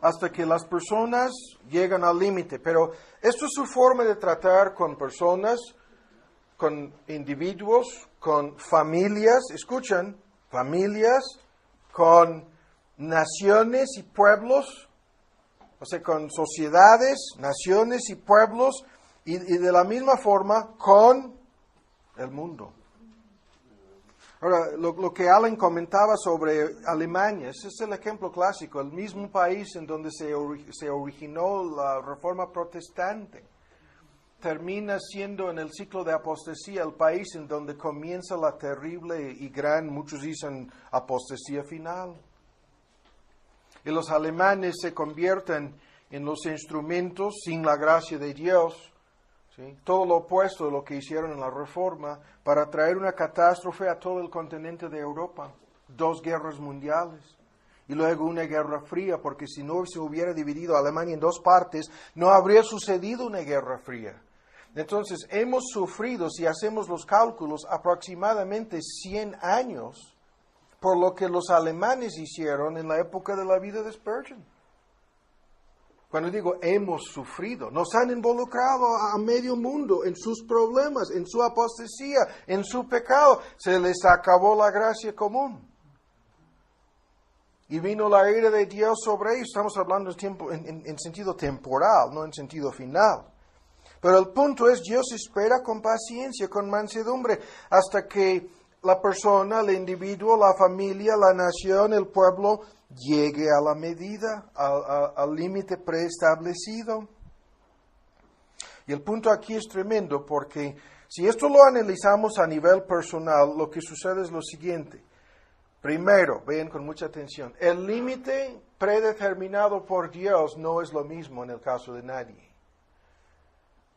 hasta que las personas llegan al límite. Pero esto es su forma de tratar con personas, con individuos, con familias. Escuchan, familias, con naciones y pueblos, o sea, con sociedades, naciones y pueblos, y de la misma forma con el mundo. Ahora, lo que Alan comentaba sobre Alemania, ese es el ejemplo clásico, el mismo país en donde se originó la Reforma Protestante. Termina siendo en el ciclo de apostasía el país en donde comienza la terrible y gran, muchos dicen, apostasía final. Y los alemanes se convierten en los instrumentos sin la gracia de Dios, ¿sí?, todo lo opuesto de lo que hicieron en la Reforma, para traer una catástrofe a todo el continente de Europa. 2 guerras mundiales. Y luego una guerra fría, porque si no se hubiera dividido Alemania en 2 partes, no habría sucedido una guerra fría. Entonces, hemos sufrido, si hacemos los cálculos, aproximadamente 100 años por lo que los alemanes hicieron en la época de la vida de Spurgeon. Cuando digo hemos sufrido, nos han involucrado a medio mundo en sus problemas, en su apostasía, en su pecado. Se les acabó la gracia común. Y vino la ira de Dios sobre ellos. Estamos hablando en sentido temporal, no en sentido final. Pero el punto es, Dios espera con paciencia, con mansedumbre, hasta que la persona, el individuo, la familia, la nación, el pueblo, llegue a la medida, al límite preestablecido. Y el punto aquí es tremendo porque si esto lo analizamos a nivel personal, lo que sucede es lo siguiente. Primero, vean con mucha atención, el límite predeterminado por Dios no es lo mismo en el caso de nadie.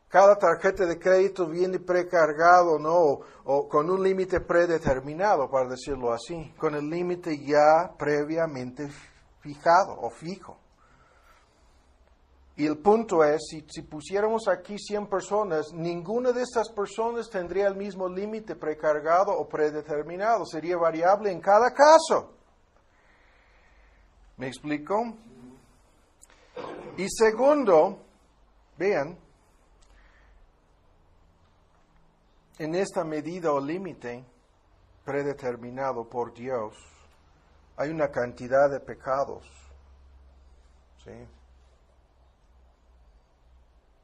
Cada tarjeta de crédito viene precargado, ¿no? O con un límite predeterminado, para decirlo así, con el límite ya previamente fijado o fijo. Y el punto es, si pusiéramos aquí 100 personas, ninguna de estas personas tendría el mismo límite precargado o predeterminado. Sería variable en cada caso. ¿Me explico? Y segundo, vean, en esta medida o límite predeterminado por Dios, hay una cantidad de pecados. ¿Sí?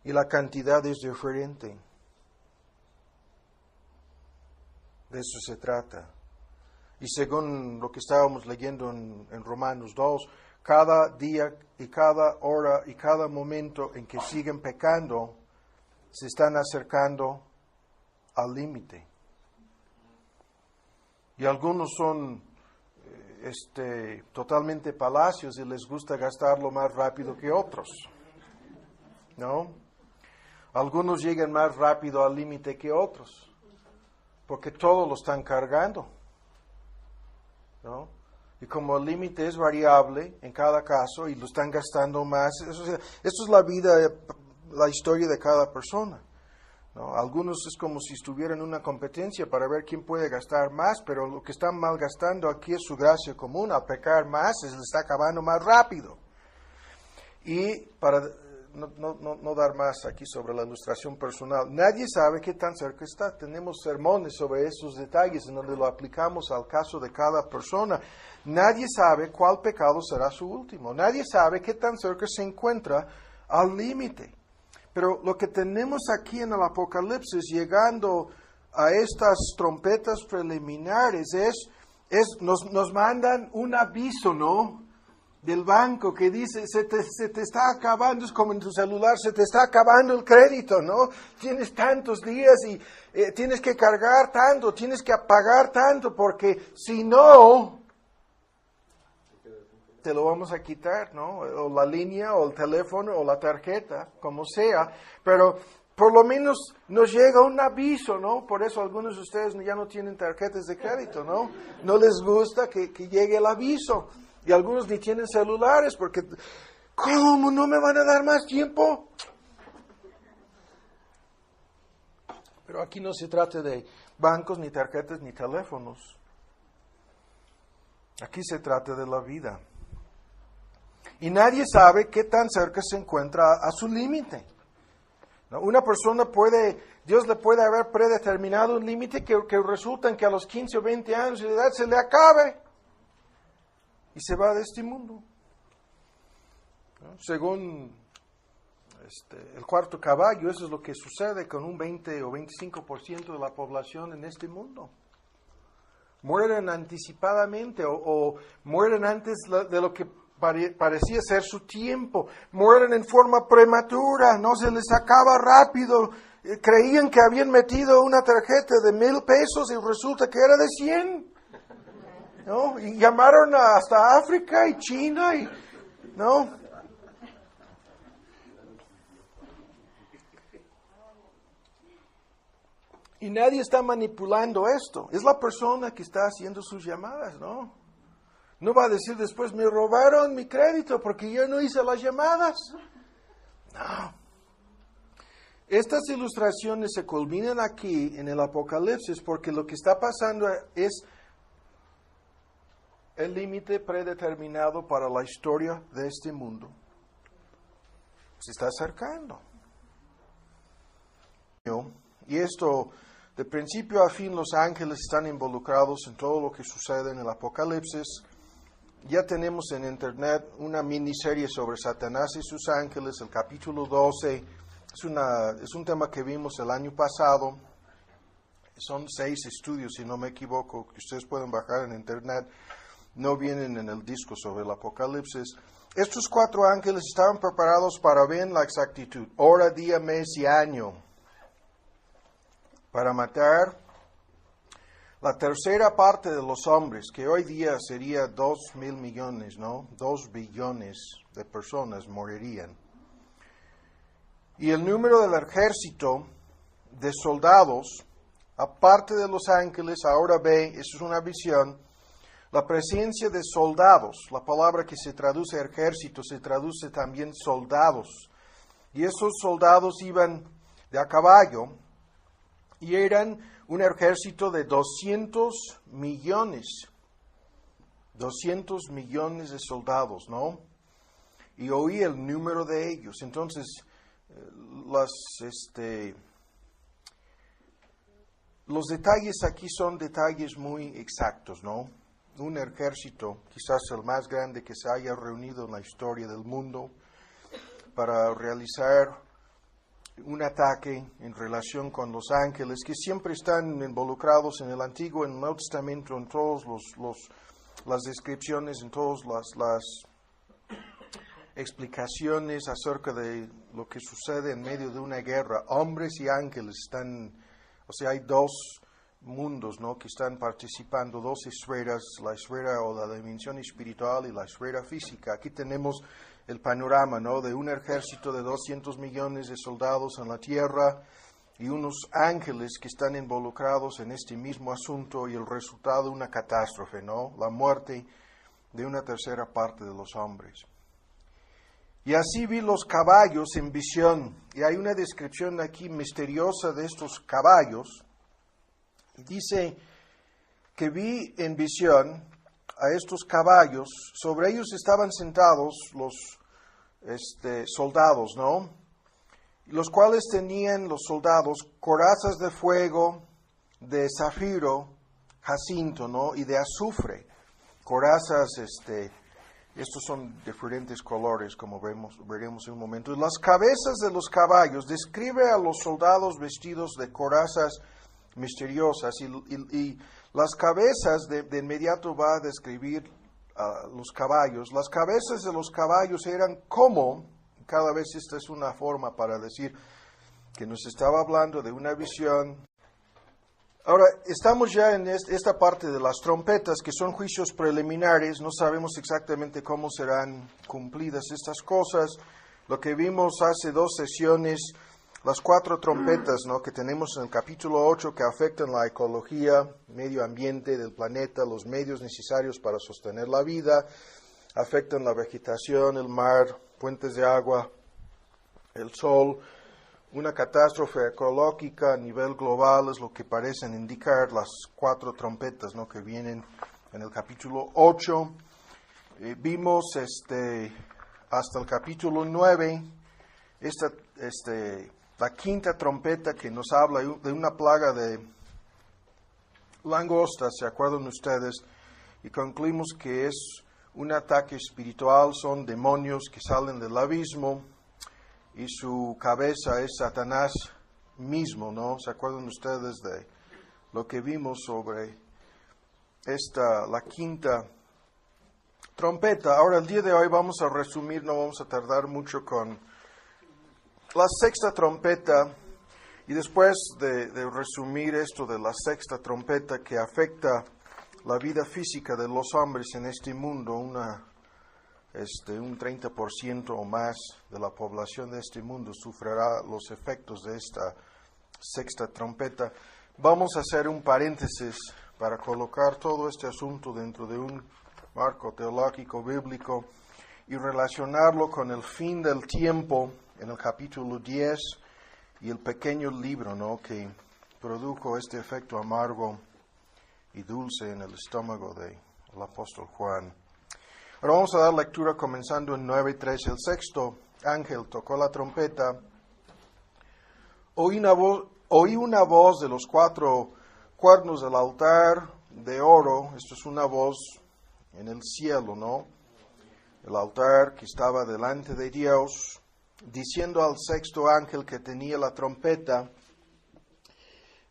Y la cantidad es diferente. De eso se trata. Y según lo que estábamos leyendo en Romanos 2, cada día y cada hora y cada momento en que siguen pecando, se están acercando al límite. Y algunos son totalmente palacios y les gusta gastarlo más rápido que otros. ¿No? Algunos llegan más rápido al límite que otros, porque todos lo están cargando, ¿no? Y como el límite es variable en cada caso y lo están gastando más, eso es la vida, la historia de cada persona, ¿no? Algunos es como si estuvieran en una competencia para ver quién puede gastar más, pero lo que están malgastando aquí es su gracia común. Al pecar más, se les está acabando más rápido. Y para no dar más aquí sobre la ilustración personal, nadie sabe qué tan cerca está. Tenemos sermones sobre esos detalles en donde lo aplicamos al caso de cada persona. Nadie sabe cuál pecado será su último. Nadie sabe qué tan cerca se encuentra al límite. Pero lo que tenemos aquí en el Apocalipsis, llegando a estas trompetas preliminares, nos mandan un aviso, ¿no? Del banco que dice, se te está acabando, es como en tu celular, se te está acabando el crédito, ¿no? Tienes tantos días y tienes que cargar tanto, tienes que pagar tanto, porque si no, te lo vamos a quitar, ¿no? O la línea, o el teléfono, o la tarjeta, como sea, pero por lo menos nos llega un aviso, ¿no? Por eso algunos de ustedes ya no tienen tarjetas de crédito, ¿no? No les gusta que llegue el aviso. Y algunos ni tienen celulares porque, ¿cómo no me van a dar más tiempo? Pero aquí no se trata de bancos, ni tarjetas, ni teléfonos. Aquí se trata de la vida. Y nadie sabe qué tan cerca se encuentra a su límite. ¿No? Una persona Dios le puede haber predeterminado un límite que resulta en que a los 15 o 20 años de edad se le acabe. Y se va de este mundo. ¿No? Según el cuarto caballo, eso es lo que sucede con un 20 o 25% de la población en este mundo. Mueren anticipadamente o mueren antes de lo que parecía ser su tiempo. Mueren en forma prematura, no se les acaba rápido. Creían que habían metido una tarjeta de $1,000 y resulta que era de 100. ¿No? Y llamaron hasta África y China, ¿no? Y nadie está manipulando esto. Es la persona que está haciendo sus llamadas, ¿no? No va a decir después, me robaron mi crédito porque yo no hice las llamadas. No. Estas ilustraciones se culminan aquí en el Apocalipsis porque lo que está pasando es el límite predeterminado para la historia de este mundo. Se está acercando. Y esto, de principio a fin, los ángeles están involucrados en todo lo que sucede en el Apocalipsis. Ya tenemos en internet una miniserie sobre Satanás y sus ángeles, el capítulo 12. Es un tema que vimos el año pasado. Son 6 estudios, si no me equivoco, que ustedes pueden bajar en internet. no vienen en el disco sobre el Apocalipsis. Estos 4 ángeles estaban preparados para ver la exactitud, hora, día, mes y año, para matar la tercera parte de los hombres, que hoy día sería 2,000 millones, ¿no? 2 billones de personas morirían. Y el número del ejército de soldados, aparte de los ángeles, ahora ve, eso es una visión, la presencia de soldados. La palabra que se traduce ejército se traduce también soldados. Y esos soldados iban de a caballo y eran un ejército de 200 millones. 200 millones de soldados, ¿no? Y oí el número de ellos. Entonces, los detalles aquí son detalles muy exactos, ¿no? Un ejército, quizás el más grande que se haya reunido en la historia del mundo, para realizar un ataque en relación con los ángeles, que siempre están involucrados en el Antiguo, en el Nuevo Testamento, en todas las descripciones, en todas las explicaciones acerca de lo que sucede en medio de una guerra. Hombres y ángeles están, o sea, hay 2 mundos, ¿no?, que están participando, 2 esferas, la esfera o la dimensión espiritual y la esfera física. Aquí tenemos el panorama, ¿no?, de un ejército de 200 millones de soldados en la tierra y unos ángeles que están involucrados en este mismo asunto, y el resultado de una catástrofe, ¿no?, la muerte de una tercera parte de los hombres. Y así vi los caballos en visión, y hay una descripción aquí misteriosa de estos caballos. Dice que vi en visión a estos caballos, sobre ellos estaban sentados los soldados, ¿no? Los cuales tenían los soldados corazas de fuego, de zafiro, jacinto, ¿no?, y de azufre. Corazas, estos son diferentes colores, como veremos en un momento. Las cabezas de los caballos describe a los soldados vestidos de corazas misteriosas, y las cabezas de inmediato va a describir a los caballos. Las cabezas de los caballos eran como, cada vez esta es una forma para decir que nos estaba hablando de una visión. Ahora, estamos ya en esta parte de las trompetas, que son juicios preliminares. No sabemos exactamente cómo serán cumplidas estas cosas. Lo que vimos hace 2 sesiones, las 4 trompetas, ¿no?, que tenemos en el capítulo 8, que afectan la ecología, medio ambiente del planeta, los medios necesarios para sostener la vida, afectan la vegetación, el mar, fuentes de agua, el sol. Una catástrofe ecológica a nivel global es lo que parecen indicar las 4 trompetas, ¿no?, que vienen en el capítulo 8. Vimos hasta el capítulo 9, la 5ª trompeta, que nos habla de una plaga de langostas, ¿se acuerdan ustedes? Y concluimos que es un ataque espiritual, son demonios que salen del abismo, y su cabeza es Satanás mismo, ¿no? ¿Se acuerdan ustedes de lo que vimos sobre la 5ª trompeta? Ahora, el día de hoy vamos a resumir, no vamos a tardar mucho con la 6ª trompeta, y después de resumir esto de la 6ª trompeta, que afecta la vida física de los hombres en este mundo, un 30% o más de la población de este mundo sufrirá los efectos de esta 6ª trompeta. Vamos a hacer un paréntesis para colocar todo este asunto dentro de un marco teológico bíblico y relacionarlo con el fin del tiempo en el capítulo 10 y el pequeño libro, ¿no?, que produjo este efecto amargo y dulce en el estómago del apóstol Juan. Ahora vamos a dar lectura comenzando en 9:13. El 6º ángel tocó la trompeta. Oí una voz de los 4 cuernos del altar de oro. Esto es una voz en el cielo, ¿no? El altar que estaba delante de Dios, diciendo al 6º ángel que tenía la trompeta: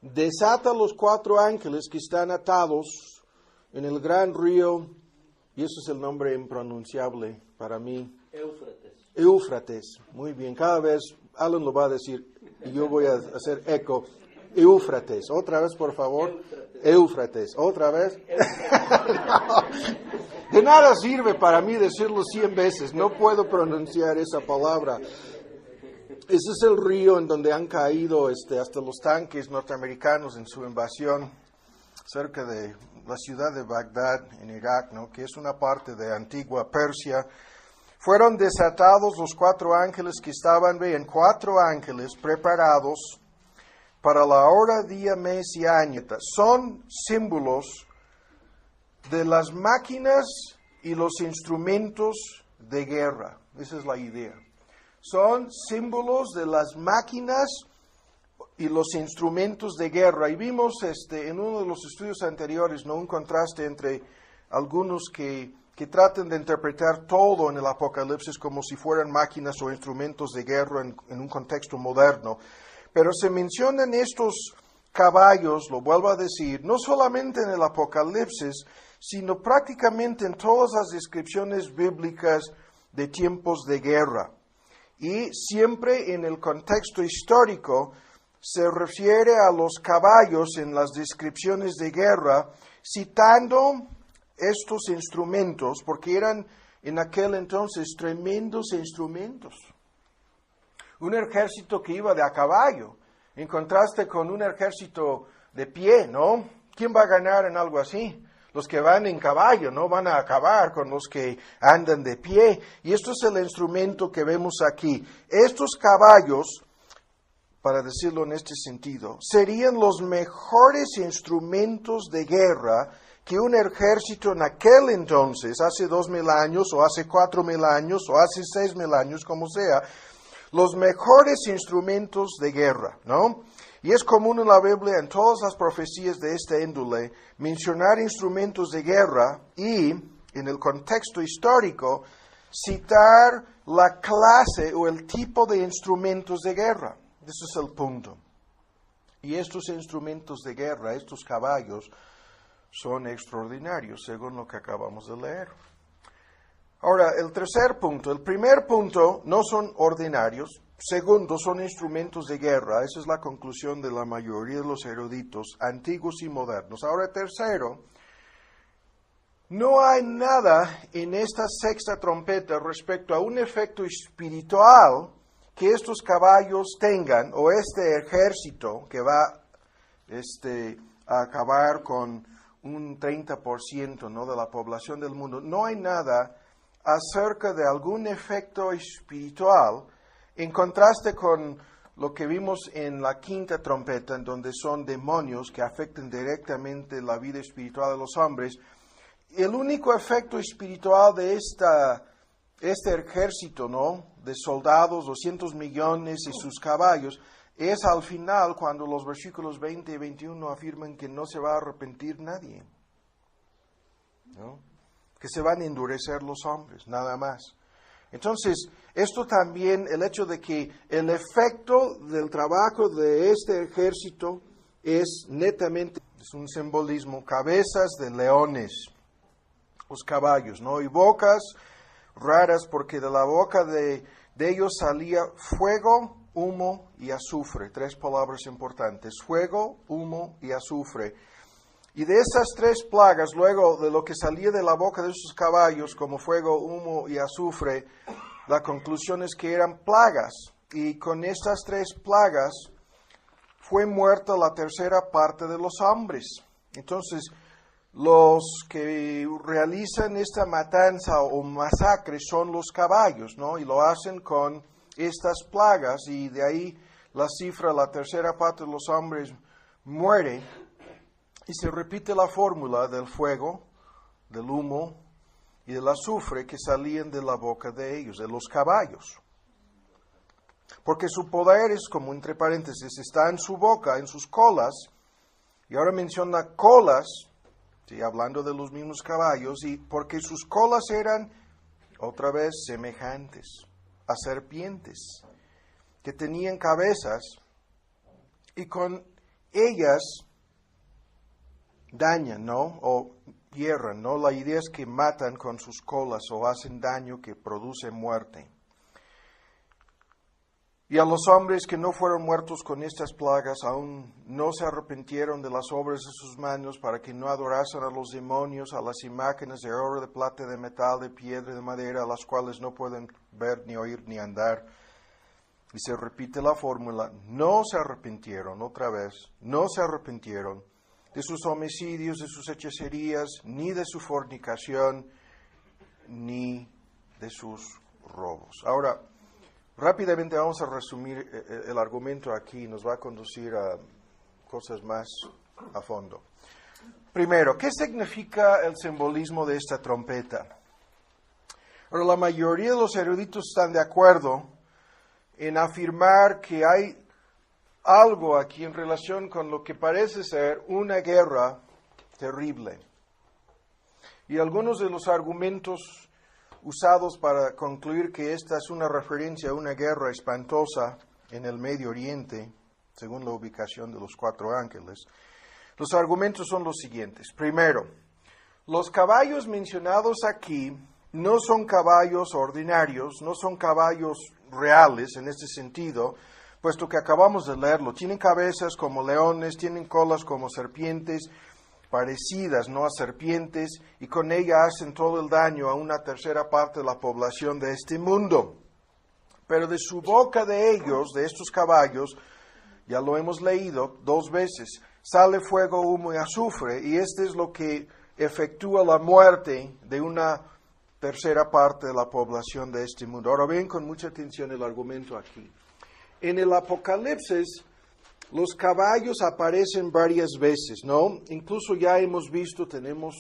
desata los 4 ángeles que están atados en el gran río y eso es el nombre impronunciable para mí. Éufrates. Éufrates, muy bien. Cada vez Alan lo va a decir y yo voy a hacer eco. Éufrates, otra vez por favor. Éufrates, otra vez. No. De nada sirve para mí decirlo 100 veces, no puedo pronunciar esa palabra. Ese es el río en donde han caído hasta los tanques norteamericanos en su invasión cerca de la ciudad de Bagdad, en Irak, ¿no? Que es una parte de antigua Persia. Fueron desatados los 4 ángeles que estaban, vean, 4 ángeles preparados para la hora, día, mes y año. Son símbolos de las máquinas y los instrumentos de guerra. Esa es la idea. Son símbolos de las máquinas y los instrumentos de guerra. Y vimos en uno de los estudios anteriores, ¿no?, un contraste entre algunos que tratan de interpretar todo en el Apocalipsis como si fueran máquinas o instrumentos de guerra en un contexto moderno. Pero se mencionan estos caballos, lo vuelvo a decir, no solamente en el Apocalipsis, sino prácticamente en todas las descripciones bíblicas de tiempos de guerra. Y siempre en el contexto histórico se refiere a los caballos en las descripciones de guerra, citando estos instrumentos, porque eran en aquel entonces tremendos instrumentos. Un ejército que iba de a caballo, en contraste con un ejército de pie, ¿no? ¿Quién va a ganar en algo así? Los que van en caballo, ¿no? Van a acabar con los que andan de pie. Y esto es el instrumento que vemos aquí. Estos caballos, para decirlo en este sentido, serían los mejores instrumentos de guerra que un ejército en aquel entonces, hace 2000 años, o hace 4000 años, o hace 6000 años, como sea, los mejores instrumentos de guerra, ¿no? Y es común en la Biblia, en todas las profecías de esta índole, mencionar instrumentos de guerra y, en el contexto histórico, citar la clase o el tipo de instrumentos de guerra. Ese es el punto. Y estos instrumentos de guerra, estos caballos, son extraordinarios, según lo que acabamos de leer. Ahora, el tercer punto. El primer punto, no son ordinarios. Segundo, son instrumentos de guerra. Esa es la conclusión de la mayoría de los eruditos, antiguos y modernos. Ahora, tercero, no hay nada en esta sexta trompeta respecto a un efecto espiritual que estos caballos tengan, o este ejército que va a acabar con un 30%, ¿no?, de la población del mundo. No hay nada acerca de algún efecto espiritual, en contraste con lo que vimos en la quinta trompeta, en donde son demonios que afectan directamente la vida espiritual de los hombres. El único efecto espiritual de este ejército, ¿no?, de soldados, 200 millones y sus caballos, es al final cuando los versículos 20 y 21 afirman que no se va a arrepentir nadie, ¿no?, que se van a endurecer los hombres, nada más. Entonces, esto también, el hecho de que el efecto del trabajo de este ejército es netamente, es un simbolismo, cabezas de leones, los caballos, ¿no? Y bocas raras, porque de la boca de ellos salía fuego, humo y azufre. 3 palabras importantes: fuego, humo y azufre. Y de esas 3 plagas, luego de lo que salía de la boca de esos caballos, como fuego, humo y azufre, la conclusión es que eran plagas. Y con estas 3 plagas fue muerta la tercera parte de los hombres. Entonces, los que realizan esta matanza o masacre son los caballos, ¿no? Y lo hacen con estas plagas, y de ahí la cifra, la tercera parte de los hombres muere. Y se repite la fórmula del fuego, del humo y del azufre que salían de la boca de ellos, de los caballos. Porque su poder es, como entre paréntesis, está en su boca, en sus colas. Y ahora menciona colas, ¿sí?, hablando de los mismos caballos, y porque sus colas eran, otra vez, semejantes a serpientes, que tenían cabezas, y con ellas dañan, ¿no?, o hierran, ¿no? La idea es que matan con sus colas o hacen daño que produce muerte. Y a los hombres que no fueron muertos con estas plagas aún no se arrepintieron de las obras de sus manos para que no adorasen a los demonios, a las imágenes de oro, de plata, de metal, de piedra, de madera, a las cuales no pueden ver, ni oír, ni andar. Y se repite la fórmula, no se arrepintieron, otra vez, no se arrepintieron de sus homicidios, de sus hechicerías, ni de su fornicación, ni de sus robos. Ahora, rápidamente vamos a resumir el argumento aquí, nos va a conducir a cosas más a fondo. Primero, ¿qué significa el simbolismo de esta trompeta? Ahora, la mayoría de los eruditos están de acuerdo en afirmar que hay algo aquí en relación con lo que parece ser una guerra terrible. Y algunos de los argumentos usados para concluir que esta es una referencia a una guerra espantosa en el Medio Oriente, según la ubicación de los 4 ángeles. Los argumentos son los siguientes. Primero, los caballos mencionados aquí no son caballos ordinarios, no son caballos reales en este sentido, puesto que acabamos de leerlo. Tienen cabezas como leones, tienen colas como serpientes, parecidas, no a serpientes, y con ella hacen todo el daño a una tercera parte de la población de este mundo. Pero de su boca de ellos, de estos caballos, ya lo hemos leído 2 veces, sale fuego, humo y azufre, y este es lo que efectúa la muerte de una tercera parte de la población de este mundo. Ahora ven con mucha atención el argumento aquí. En el Apocalipsis, los caballos aparecen varias veces, ¿no? Incluso ya hemos visto, tenemos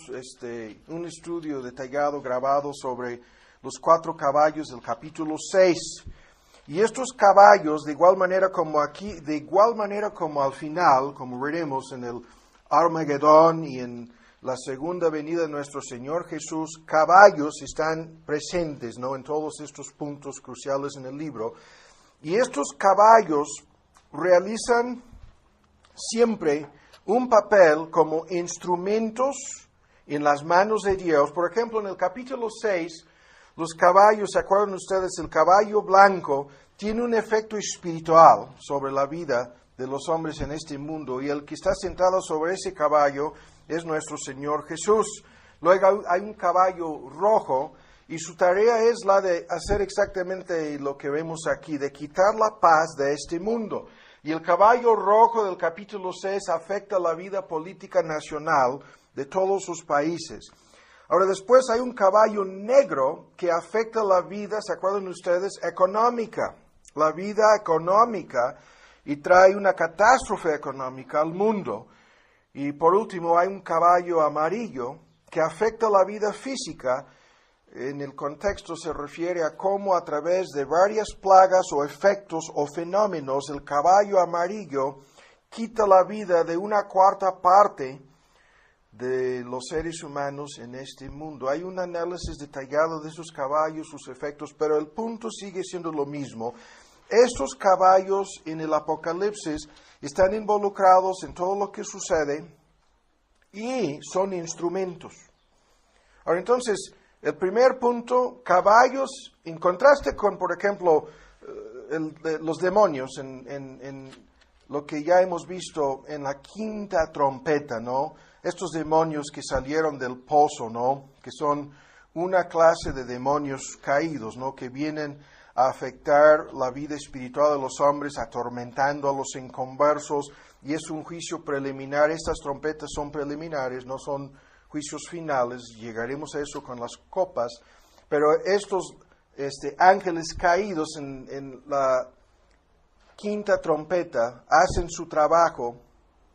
un estudio detallado, grabado sobre los 4 caballos del capítulo 6. Y estos caballos, de igual manera como aquí, de igual manera como al final, como veremos en el Armagedón y en la segunda venida de nuestro Señor Jesús, caballos están presentes, ¿no? En todos estos puntos cruciales en el libro. Y estos caballos realizan siempre un papel como instrumentos en las manos de Dios. Por ejemplo, en el capítulo 6, los caballos, ¿se acuerdan ustedes? El caballo blanco tiene un efecto espiritual sobre la vida de los hombres en este mundo, y el que está sentado sobre ese caballo es nuestro Señor Jesús. Luego hay un caballo rojo, y su tarea es la de hacer exactamente lo que vemos aquí, de quitar la paz de este mundo. Y el caballo rojo del capítulo 6 afecta la vida política nacional de todos sus países. Ahora después hay un caballo negro que afecta la vida, ¿se acuerdan ustedes? Económica. La vida económica, y trae una catástrofe económica al mundo. Y por último hay un caballo amarillo que afecta la vida física. En el contexto se refiere a cómo a través de varias plagas o efectos o fenómenos el caballo amarillo quita la vida de 1/4 parte de los seres humanos en este mundo. Hay un análisis detallado de esos caballos, sus efectos, pero el punto sigue siendo lo mismo. Estos caballos en el Apocalipsis están involucrados en todo lo que sucede y son instrumentos. Ahora entonces, el primer punto, caballos, en contraste con, por ejemplo, los demonios, en lo que ya hemos visto en la 5ª trompeta, ¿no? Estos demonios que salieron del pozo, ¿no? Que son una clase de demonios caídos, ¿no? Que vienen a afectar la vida espiritual de los hombres, atormentando a los inconversos, y es un juicio preliminar. Estas trompetas son preliminares, no son juicios finales, llegaremos a eso con las copas, pero estos ángeles caídos en la 5ª trompeta hacen su trabajo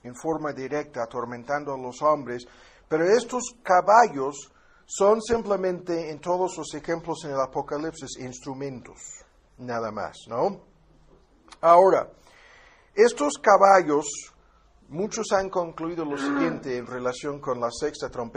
en forma directa, atormentando a los hombres, pero estos caballos son simplemente, en todos los ejemplos en el Apocalipsis, instrumentos, nada más, ¿no? Ahora, estos caballos, muchos han concluido lo siguiente en relación con la 6ª trompeta.